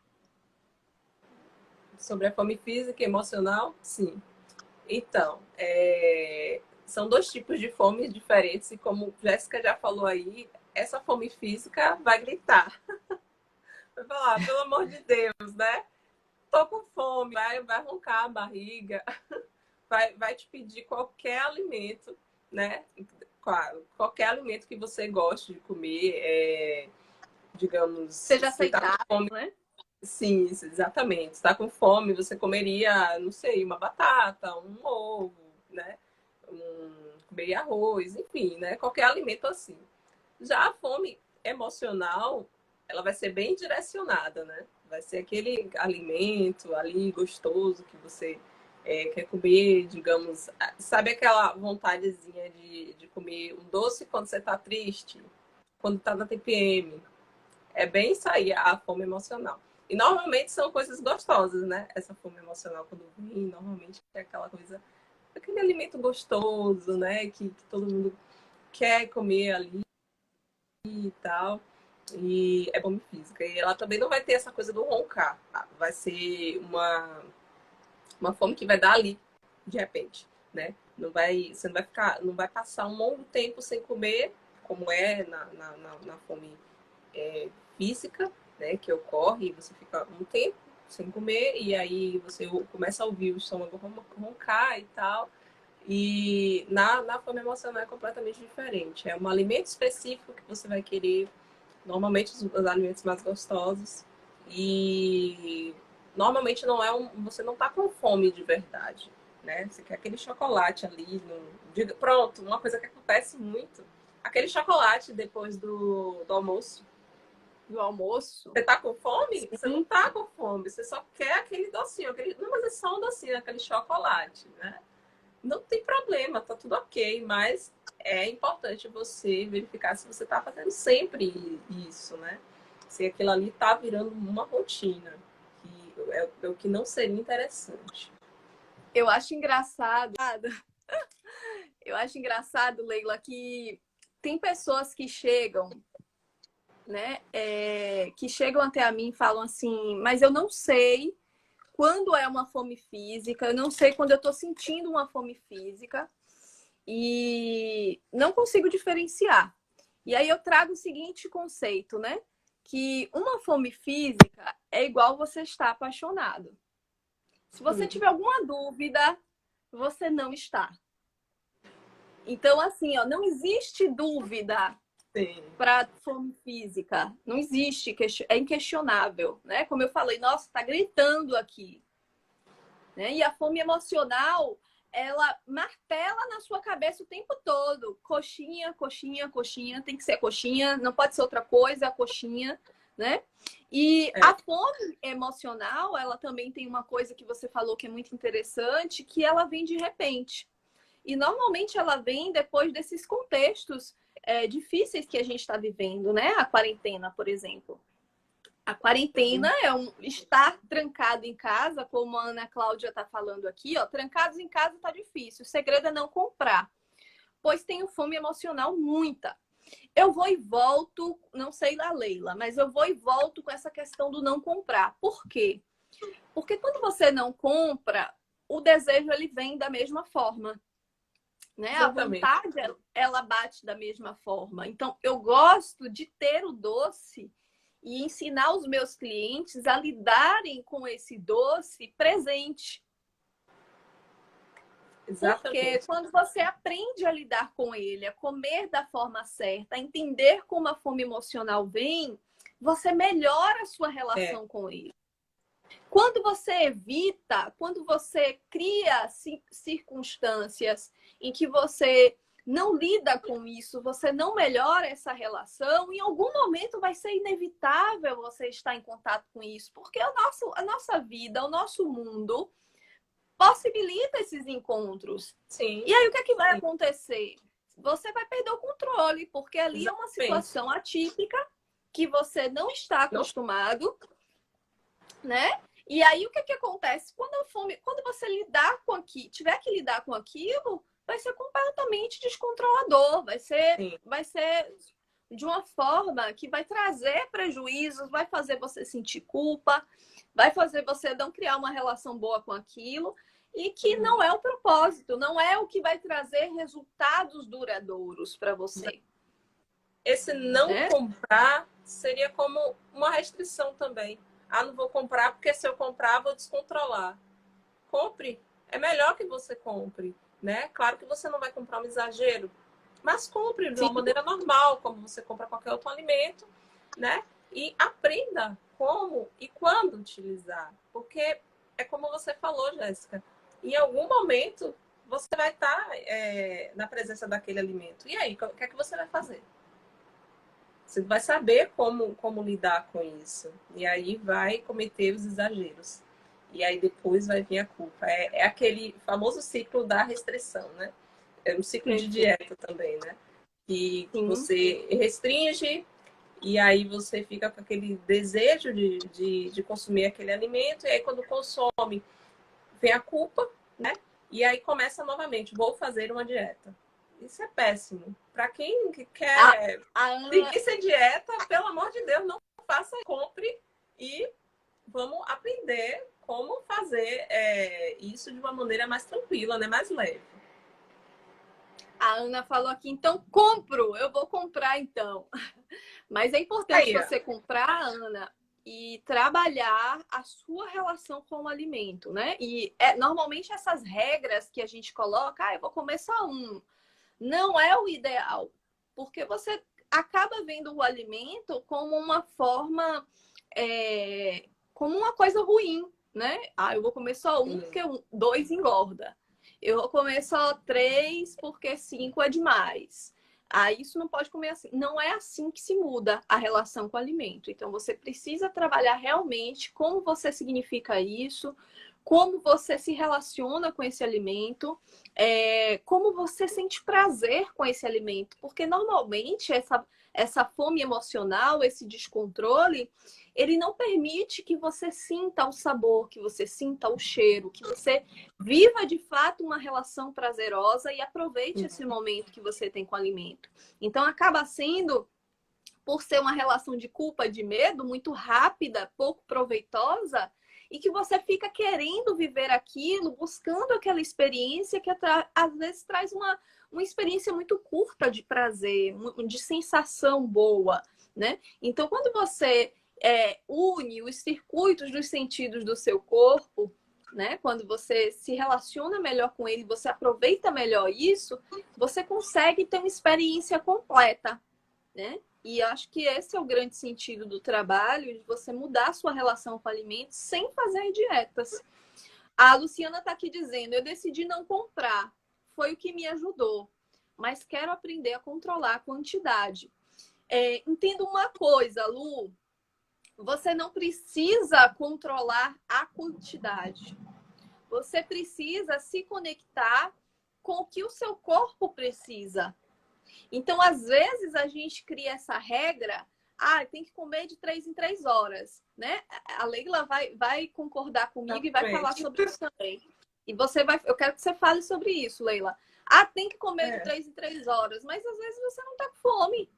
Sobre a fome física e emocional? Sim. Então, são dois tipos de fome diferentes e como Jéssica já falou aí, essa fome física vai gritar. Vai falar, pelo amor de Deus, né? Tô com fome, vai roncar a barriga, vai te pedir qualquer alimento, né? Claro, qualquer alimento que você goste de comer, digamos... Seja aceitável, né? Sim, exatamente. Está com fome, você comeria, não sei, uma batata, um ovo, né? Comeria arroz, enfim, né? Qualquer alimento assim. Já a fome emocional, ela vai ser bem direcionada, né? Vai ser aquele alimento ali gostoso que você quer comer, digamos... Sabe aquela vontadezinha de comer um doce quando você tá triste? Quando tá na TPM? É bem isso aí, a fome emocional. E normalmente são coisas gostosas, né? Essa fome emocional quando vem, normalmente é aquela coisa... Aquele alimento gostoso, né? Que todo mundo quer comer ali e tal. E é fome física. E ela também não vai ter essa coisa do roncar. Vai ser uma fome que vai dar ali, de repente, né? Você não vai passar um longo tempo sem comer, como é na fome física, né? Que ocorre, você fica um tempo sem comer e aí você começa a ouvir o estômago roncar e tal. E na fome emocional é completamente diferente. É um alimento específico que você vai querer, normalmente os alimentos mais gostosos. E normalmente você não tá com fome de verdade. né? Você quer aquele chocolate ali. Pronto, uma coisa que acontece muito. Aquele chocolate depois do almoço. Do almoço. Você tá com fome? Sim. Você não tá com fome. Você só quer aquele docinho. Não, mas é só um docinho, aquele chocolate, né? Não tem problema, tá tudo ok. Mas é importante você verificar se você tá fazendo sempre isso, né? Se aquilo ali tá virando uma rotina. Que é o que não seria interessante. Eu acho engraçado. Eu acho engraçado, Leila, que tem pessoas que chegam, né? Que chegam até a mim e falam assim, mas eu não sei quando é uma fome física, eu não sei quando eu tô sentindo uma fome física e não consigo diferenciar. E aí eu trago o seguinte conceito, né? Que uma fome física é igual você estar apaixonado. Se você tiver alguma dúvida, você não está. Então, assim, ó, não existe dúvida para fome física. Não existe, é inquestionável, né? Como eu falei, nossa, tá gritando aqui. Né? E a fome emocional, ela martela na sua cabeça o tempo todo. Coxinha, coxinha, coxinha, tem que ser coxinha, não pode ser outra coisa, a coxinha, né? E a fome emocional, ela também tem uma coisa que você falou que é muito interessante, que ela vem de repente. E normalmente ela vem depois desses contextos difíceis que a gente está vivendo, né? A quarentena, por exemplo. A quarentena é estar trancado em casa, como a Ana Cláudia está falando aqui, ó. Trancados em casa tá difícil. O segredo é não comprar. Pois tenho fome emocional muita. Eu vou e volto, não sei da Leila, mas eu vou e volto com essa questão do não comprar. Por quê? Porque quando você não compra, o desejo ele vem da mesma forma. Né? A vontade, ela bate da mesma forma. Então, eu gosto de ter o doce e ensinar os meus clientes a lidarem com esse doce presente. Exatamente. Porque quando você aprende a lidar com ele, a comer da forma certa, a entender como a fome emocional vem, você melhora a sua relação com ele. Quando você evita, quando você cria circunstâncias em que você não lida com isso, você não melhora essa relação, em algum momento vai ser inevitável você estar em contato com isso, porque a nossa vida, o nosso mundo possibilita esses encontros. Sim. E aí o que é que vai acontecer? Você vai perder o controle, porque ali é uma situação atípica que você não está acostumado, né? E aí o que que acontece? Quando você lidar com tiver que lidar com aquilo, vai ser completamente descontrolador, vai ser de uma forma que vai trazer prejuízos, vai fazer você sentir culpa, vai fazer você não criar uma relação boa com aquilo e que não é o propósito, não é o que vai trazer resultados duradouros para você. Esse não comprar seria como uma restrição também. Ah, não vou comprar porque se eu comprar vou descontrolar. Compre. É melhor que você compre, né? Claro que você não vai comprar um exagero, mas compre de uma maneira normal, como você compra qualquer outro alimento, né? E aprenda como e quando utilizar. Porque é como você falou, Jéssica, em algum momento você vai estar na presença daquele alimento. E aí, o que é que você vai fazer? Você vai saber como lidar com isso. E aí vai cometer os exageros. E aí depois vai vir a culpa. É aquele famoso ciclo da restrição, né? É um ciclo de dieta também, né? Que você restringe e aí você fica com aquele desejo de consumir aquele alimento. E aí quando consome, vem a culpa, né? E aí começa novamente, vou fazer uma dieta. Isso é péssimo. Para quem quer seguir sem dieta, pelo amor de Deus, não faça, compre e vamos aprender como fazer isso de uma maneira mais tranquila, né? Mais leve. A Ana falou aqui, então compro, eu vou comprar então. Mas é importante você comprar, Ana, e trabalhar a sua relação com o alimento, né? E normalmente essas regras que a gente coloca, eu vou comer só um, não é o ideal, porque você acaba vendo o alimento como uma forma, como uma coisa ruim, né? Eu vou comer só um, porque dois engorda. eu vou comer só 3 porque 5 é demais. Aí isso não pode comer assim. Não é assim que se muda a relação com o alimento. Então você precisa trabalhar realmente como você significa isso, como você se relaciona com esse alimento, como você sente prazer com esse alimento. Porque normalmente essa fome emocional, esse descontrole, ele não permite que você sinta o sabor, que você sinta o cheiro, que você viva de fato uma relação prazerosa e aproveite esse momento que você tem com o alimento. Então acaba sendo, por ser uma relação de culpa e de medo muito rápida, pouco proveitosa, e que você fica querendo viver aquilo, buscando aquela experiência que às vezes traz uma experiência muito curta de prazer, de sensação boa, né? Então, quando você une os circuitos dos sentidos do seu corpo, né? Quando você se relaciona melhor com ele, você aproveita melhor isso, você consegue ter uma experiência completa, né? E acho que esse é o grande sentido do trabalho, de você mudar a sua relação com alimentos sem fazer dietas. A Luciana está aqui dizendo, eu decidi não comprar, foi o que me ajudou, mas quero aprender a controlar a quantidade. Entenda uma coisa, Lu, você não precisa controlar a quantidade. Você precisa se conectar com o que o seu corpo precisa. Então, às vezes, a gente cria essa regra, tem que comer de 3 em 3 horas, né? A Leila vai concordar comigo e vai falar sobre isso também. E eu quero que você fale sobre isso, Leila. Tem que comer de 3 em 3 horas, mas às vezes você não tá com fome.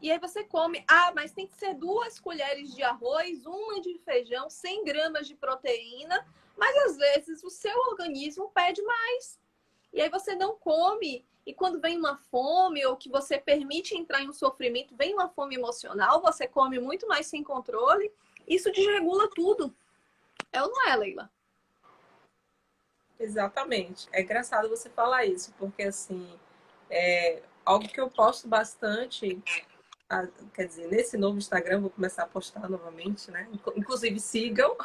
E aí você come, mas tem que ser 2 colheres de arroz, 1 de feijão, 100 gramas de proteína, mas às vezes o seu organismo pede mais. E aí você não come, e quando vem uma fome, ou que você permite entrar em um sofrimento, vem uma fome emocional, você come muito mais sem controle, isso desregula tudo. É ou não é, Leila? Exatamente. É engraçado você falar isso, porque assim, algo que eu posto bastante, quer dizer, nesse novo Instagram, vou começar a postar novamente, né? Inclusive sigam.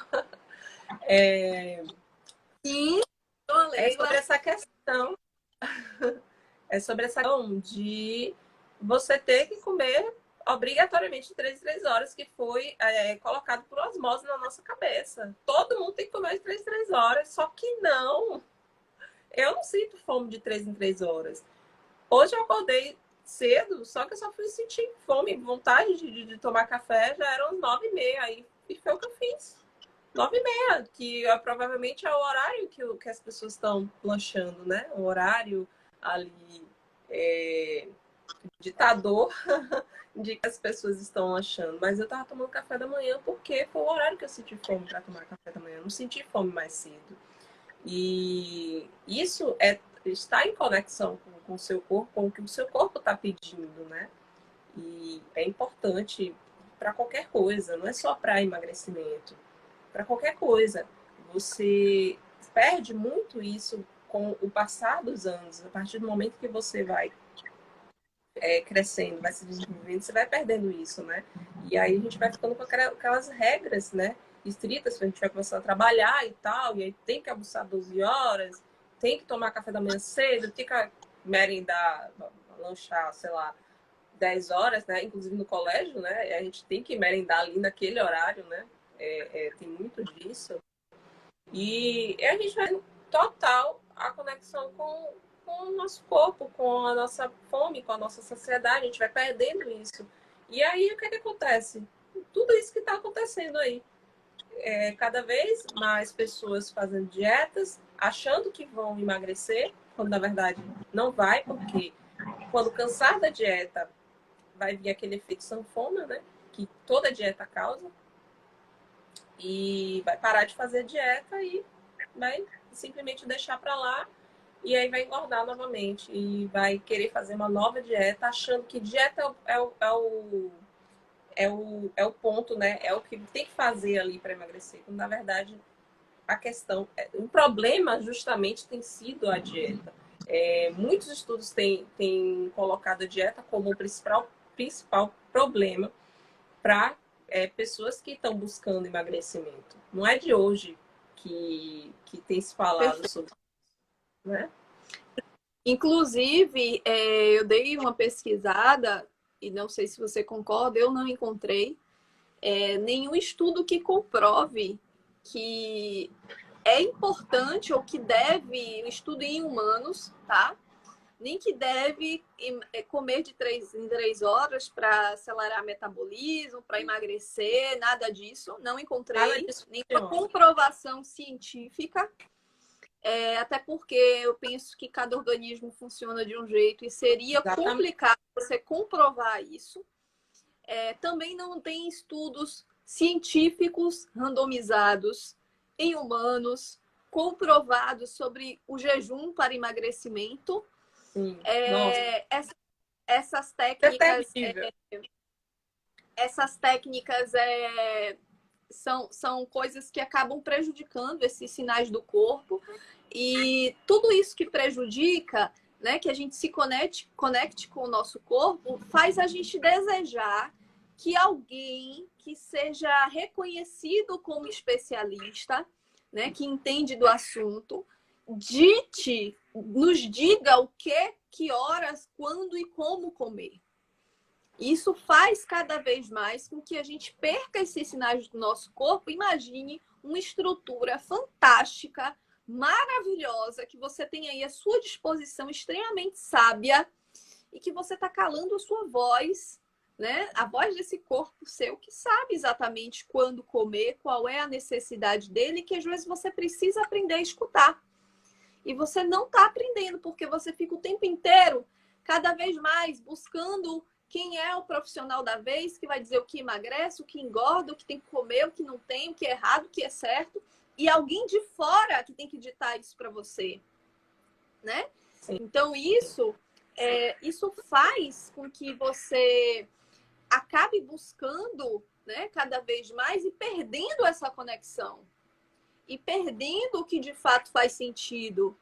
Sim, é sobre essa questão. É sobre essa questão de você ter que comer obrigatoriamente 3 em 3 horas, que foi colocado por osmose na nossa cabeça. Todo mundo tem que comer de 3 em 3 horas, só que não. Eu não sinto fome de 3 em 3 horas. Hoje eu acordei cedo, só que eu só fui sentir fome, vontade de tomar café, já eram 9h30, aí, e foi o que eu fiz. 9h30, que provavelmente é o horário que as pessoas estão lanchando, né? O horário ali ditador de que as pessoas estão lanchando. Mas eu tava tomando café da manhã porque foi o horário que eu senti fome para tomar café da manhã. Eu não senti fome mais cedo. E isso está em conexão com o seu corpo, com o que o seu corpo está pedindo, né? E é importante para qualquer coisa, não é só para emagrecimento, para qualquer coisa. Você perde muito isso com o passar dos anos, a partir do momento que você vai crescendo, vai se desenvolvendo, você vai perdendo isso, né? E aí a gente vai ficando com aquelas regras, né? Estritas, a gente vai começar a trabalhar e tal, e aí tem que almoçar 12 horas, tem que tomar café da manhã cedo, tem que merendar, lanchar, sei lá, 10 horas, né? Inclusive no colégio, né? A gente tem que merendar ali naquele horário, né? Tem muito disso. E a gente vai total a conexão com o nosso corpo, com a nossa fome, com a nossa saciedade, a gente vai perdendo isso. E aí, o que acontece? Tudo isso que está acontecendo aí. Cada vez mais pessoas fazendo dietas, achando que vão emagrecer, quando na verdade não vai, porque quando cansar da dieta, vai vir aquele efeito sanfona, né? Que toda dieta causa. E vai parar de fazer dieta e vai simplesmente deixar para lá. E aí vai engordar novamente e vai querer fazer uma nova dieta, achando que dieta é o ponto, né? É o que tem que fazer ali para emagrecer. Quando, na verdade, a questão, o problema justamente tem sido a dieta. Muitos estudos têm colocado a dieta como o principal problema para pessoas que estão buscando emagrecimento. Não é de hoje que tem se falado sobre isso. né? Inclusive, eu dei uma pesquisada, e não sei se você concorda, eu não encontrei nenhum estudo que comprove que é importante ou que deve, um estudo em humanos, tá? Nem que deve comer de 3 em 3 horas para acelerar metabolismo, para emagrecer, nada disso. Não encontrei nenhuma comprovação científica. Até porque eu penso que cada organismo funciona de um jeito e seria complicado você comprovar isso. Também não tem estudos científicos randomizados em humanos comprovados sobre o jejum para emagrecimento. Sim. Essas técnicas são coisas que acabam prejudicando esses sinais do corpo. E tudo isso que prejudica, né, que a gente se conecte com o nosso corpo, faz a gente desejar que alguém que seja reconhecido como especialista, né, que entende do assunto, nos diga o que horas, quando e como comer. Isso faz cada vez mais com que a gente perca esses sinais do nosso corpo. Imagine uma estrutura fantástica, maravilhosa, que você tem aí à sua disposição, extremamente sábia, e que você está calando a sua voz, né? A voz desse corpo seu, que sabe exatamente quando comer, qual é a necessidade dele, que às vezes você precisa aprender a escutar. E você não está aprendendo, porque você fica o tempo inteiro, cada vez mais, buscando quem é o profissional da vez, que vai dizer o que emagrece, o que engorda, o que tem que comer, o que não tem, o que é errado, o que é certo. E alguém de fora que tem que ditar isso para você, né? Sim. Então, isso faz com que você acabe buscando, né, cada vez mais e perdendo essa conexão. E perdendo o que de fato faz sentido.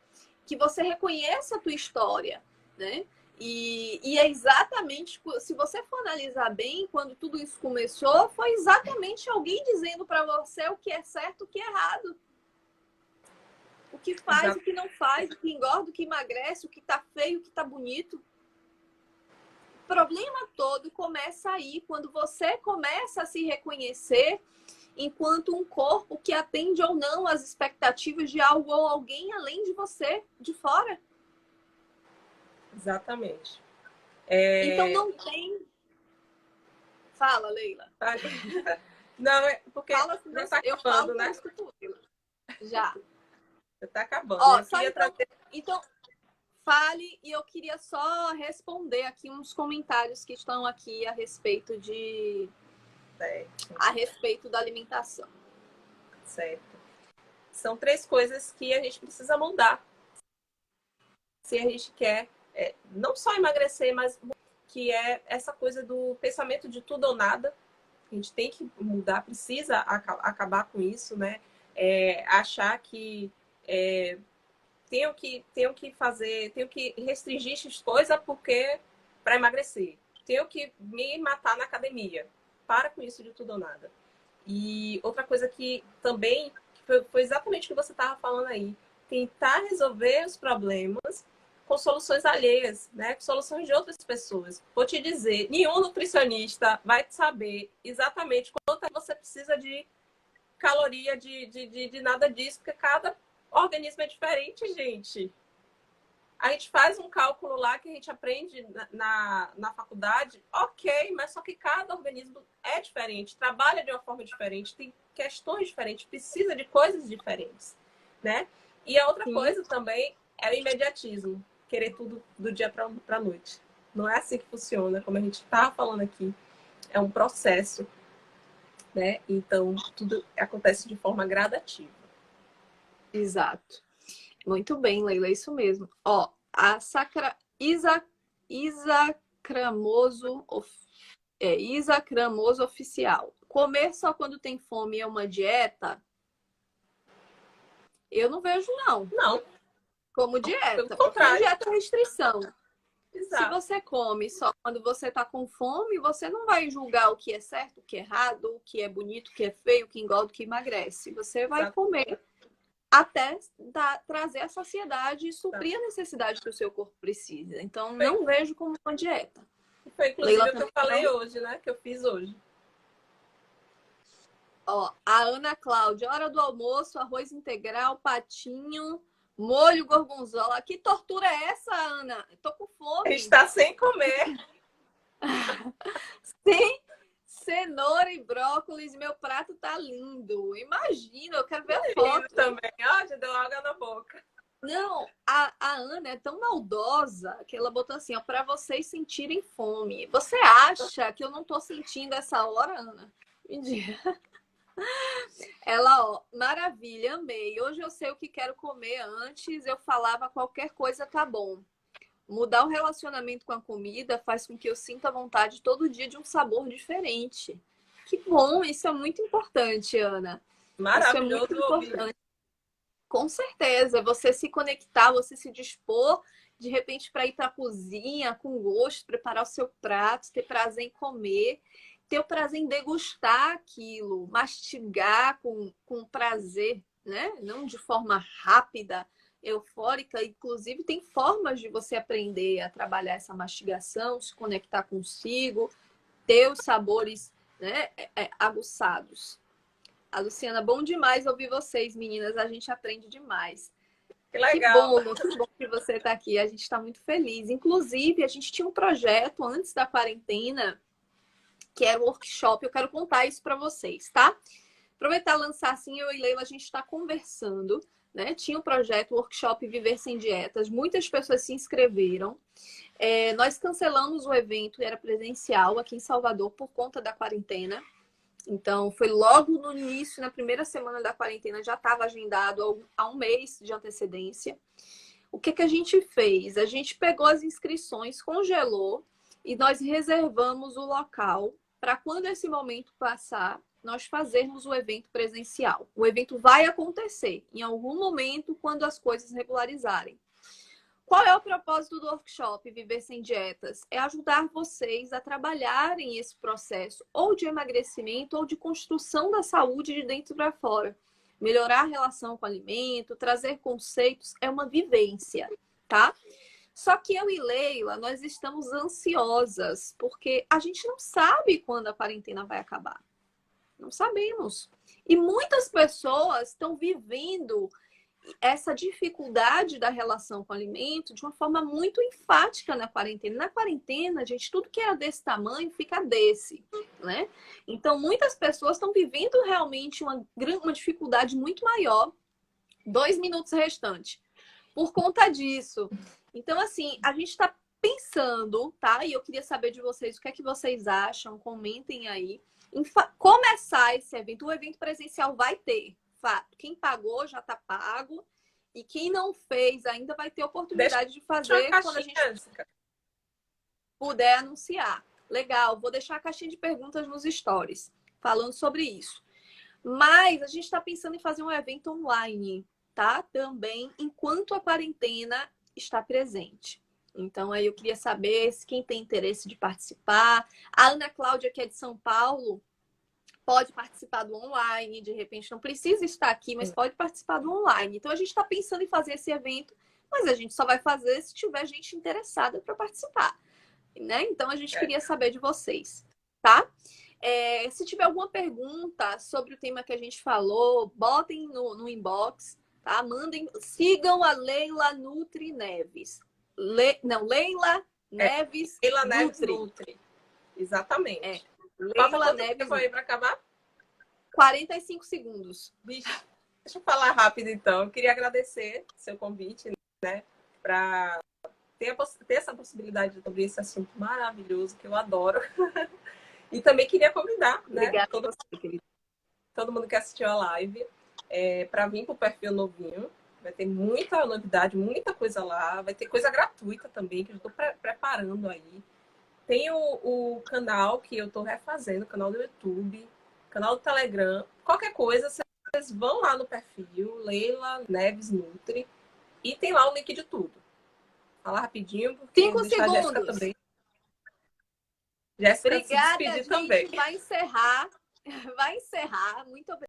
Que você reconheça a tua história, né? E é exatamente, se você for analisar bem, quando tudo isso começou, foi exatamente alguém dizendo para você o que é certo, o que é errado. O que faz, exato, o que não faz, o que engorda, o que emagrece, o que tá feio, o que tá bonito. O problema todo começa aí, quando você começa a se reconhecer enquanto um corpo que atende ou não às expectativas de algo ou alguém além de você, de fora. Exatamente. Então não tem... Fala, Leila. Não, é porque fala, já tá acabando, né? Já. Já tá acabando. Ó, então, fale, e eu queria só responder aqui uns comentários que estão aqui a respeito da alimentação. Certo. São 3 coisas que a gente precisa mudar. Se a gente quer não só emagrecer, mas que é essa coisa do pensamento de tudo ou nada. A gente tem que mudar, precisa acabar com isso, né? Achar que tenho que fazer, tenho que restringir as coisas porque para emagrecer. Tenho que me matar na academia. Para com isso de tudo ou nada. E outra coisa que também foi exatamente o que você estava falando aí. Tentar resolver os problemas com soluções alheias, né? Com soluções de outras pessoas. Vou te dizer, nenhum nutricionista vai saber exatamente quanto você precisa de caloria, de nada disso, porque cada organismo é diferente, gente. A gente faz um cálculo lá que a gente aprende na faculdade, ok, mas só que cada organismo é diferente, trabalha de uma forma diferente, tem questões diferentes, precisa de coisas diferentes, né? E a outra coisa também é o imediatismo, querer tudo do dia para a noite. Não é assim que funciona, como a gente estava falando aqui, é um processo, né? Então, tudo acontece de forma gradativa. Exato. Muito bem, Leila, isso mesmo. Ó, a Isa Cramoso Oficial. Comer só quando tem fome é uma dieta? Eu não vejo, não. Não. Como dieta. Pelo contrário. Dieta é restrição. Exato. Se você come só quando você tá com fome, você não vai julgar o que é certo, o que é errado, o que é bonito, o que é feio, o que engorda, o que emagrece. Você vai comer até trazer a saciedade e suprir a necessidade que o seu corpo precisa. Então, não vejo como uma dieta. Foi inclusive Leila, o que eu falei hoje, né? Que eu fiz hoje. Ó, a Ana Cláudia, hora do almoço, arroz integral, patinho, molho gorgonzola. Que tortura é essa, Ana? Eu tô com fome. Está sem comer. Sem cenoura e brócolis, meu prato tá lindo. Imagina, eu quero ver a foto. Também, ó, já deu água na boca. Não, a Ana é tão maldosa que ela botou assim, ó, para vocês sentirem fome. Você acha que eu não tô sentindo essa hora, Ana? Me diga. Ela, ó, maravilha, amei. Hoje eu sei o que quero comer. Antes eu falava qualquer coisa tá bom. Mudar o relacionamento com a comida faz com que eu sinta vontade todo dia de um sabor diferente. Que bom, isso é muito importante, Ana. Maravilhoso. Isso é muito importante. Com certeza, você se conectar, você se dispor, de repente, para ir para a cozinha com gosto, preparar o seu prato, ter prazer em comer, ter o prazer em degustar aquilo, mastigar com prazer, né? Não de forma rápida, eufórica. Inclusive, tem formas de você aprender a trabalhar essa mastigação, se conectar consigo, ter os sabores, né, aguçados. A Luciana, bom demais ouvir vocês, meninas. A gente aprende demais. Que legal. Que bom que você está aqui. A gente está muito feliz. Inclusive, a gente tinha um projeto antes da quarentena, que era o workshop. Eu quero contar isso para vocês, tá? Aproveitar e lançar assim, eu e Leila, a gente está conversando, né? Tinha um projeto, o workshop Viver Sem Dietas. Muitas pessoas se inscreveram. Nós cancelamos o evento, era presencial aqui em Salvador por conta da quarentena. Então, foi logo no início, na primeira semana da quarentena, já estava agendado há um mês de antecedência. O que a gente fez? A gente pegou as inscrições, congelou e nós reservamos o local para quando esse momento passar, nós fazermos o evento presencial. O evento vai acontecer em algum momento quando as coisas regularizarem. Qual é o propósito do workshop Viver Sem Dietas? É ajudar vocês a trabalharem esse processo ou de emagrecimento ou de construção da saúde de dentro para fora. Melhorar a relação com o alimento, trazer conceitos, é uma vivência, tá? Só que eu e Leila, nós estamos ansiosas, porque a gente não sabe quando a quarentena vai acabar. Não sabemos. E muitas pessoas estão vivendo essa dificuldade da relação com o alimento de uma forma muito enfática na quarentena. Na quarentena, gente, tudo que era desse tamanho fica desse, né? Então, muitas pessoas estão vivendo realmente uma dificuldade muito maior, 2 minutos restantes, por conta disso. Então, assim, a gente está pensando, tá? E eu queria saber de vocês o que é que vocês acham, comentem aí, em começar esse evento. O evento presencial vai ter. Fato. Quem pagou já está pago e quem não fez ainda vai ter oportunidade de fazer quando a gente puder anunciar. Legal, vou deixar a caixinha de perguntas nos stories falando sobre isso. Mas a gente está pensando em fazer um evento online, tá? Também enquanto a quarentena está presente. Então aí eu queria saber se quem tem interesse de participar. A Ana Cláudia, que é de São Paulo, pode participar do online, de repente não precisa estar aqui, mas pode participar do online. Então a gente está pensando em fazer esse evento, mas a gente só vai fazer se tiver gente interessada para participar, né? Então a gente queria saber de vocês, tá? Se tiver alguma pergunta sobre o tema que a gente falou, botem no inbox, tá? Mandem, sigam a Leila Nutri Neves. Leila Neves Leila Neves Nutri. Exatamente. Leila Neves. Foi para acabar? 45 segundos. Bicho, deixa eu falar rápido então. Eu queria agradecer o seu convite, né? Para ter essa possibilidade de cobrir esse assunto maravilhoso que eu adoro. E também queria convidar, né? Todo mundo que assistiu a live para vir para o perfil novinho. Vai ter muita novidade, muita coisa lá. Vai ter coisa gratuita também, que eu estou preparando aí. Tem o canal que eu estou refazendo, o canal do YouTube, canal do Telegram. Qualquer coisa, vocês vão lá no perfil, Leila Neves Nutri, e tem lá o link de tudo. Fala rapidinho, porque 5 segundos. A Jéssica também. Jéssica, obrigada, se despedir gente. também. Vai encerrar. Muito obrigada.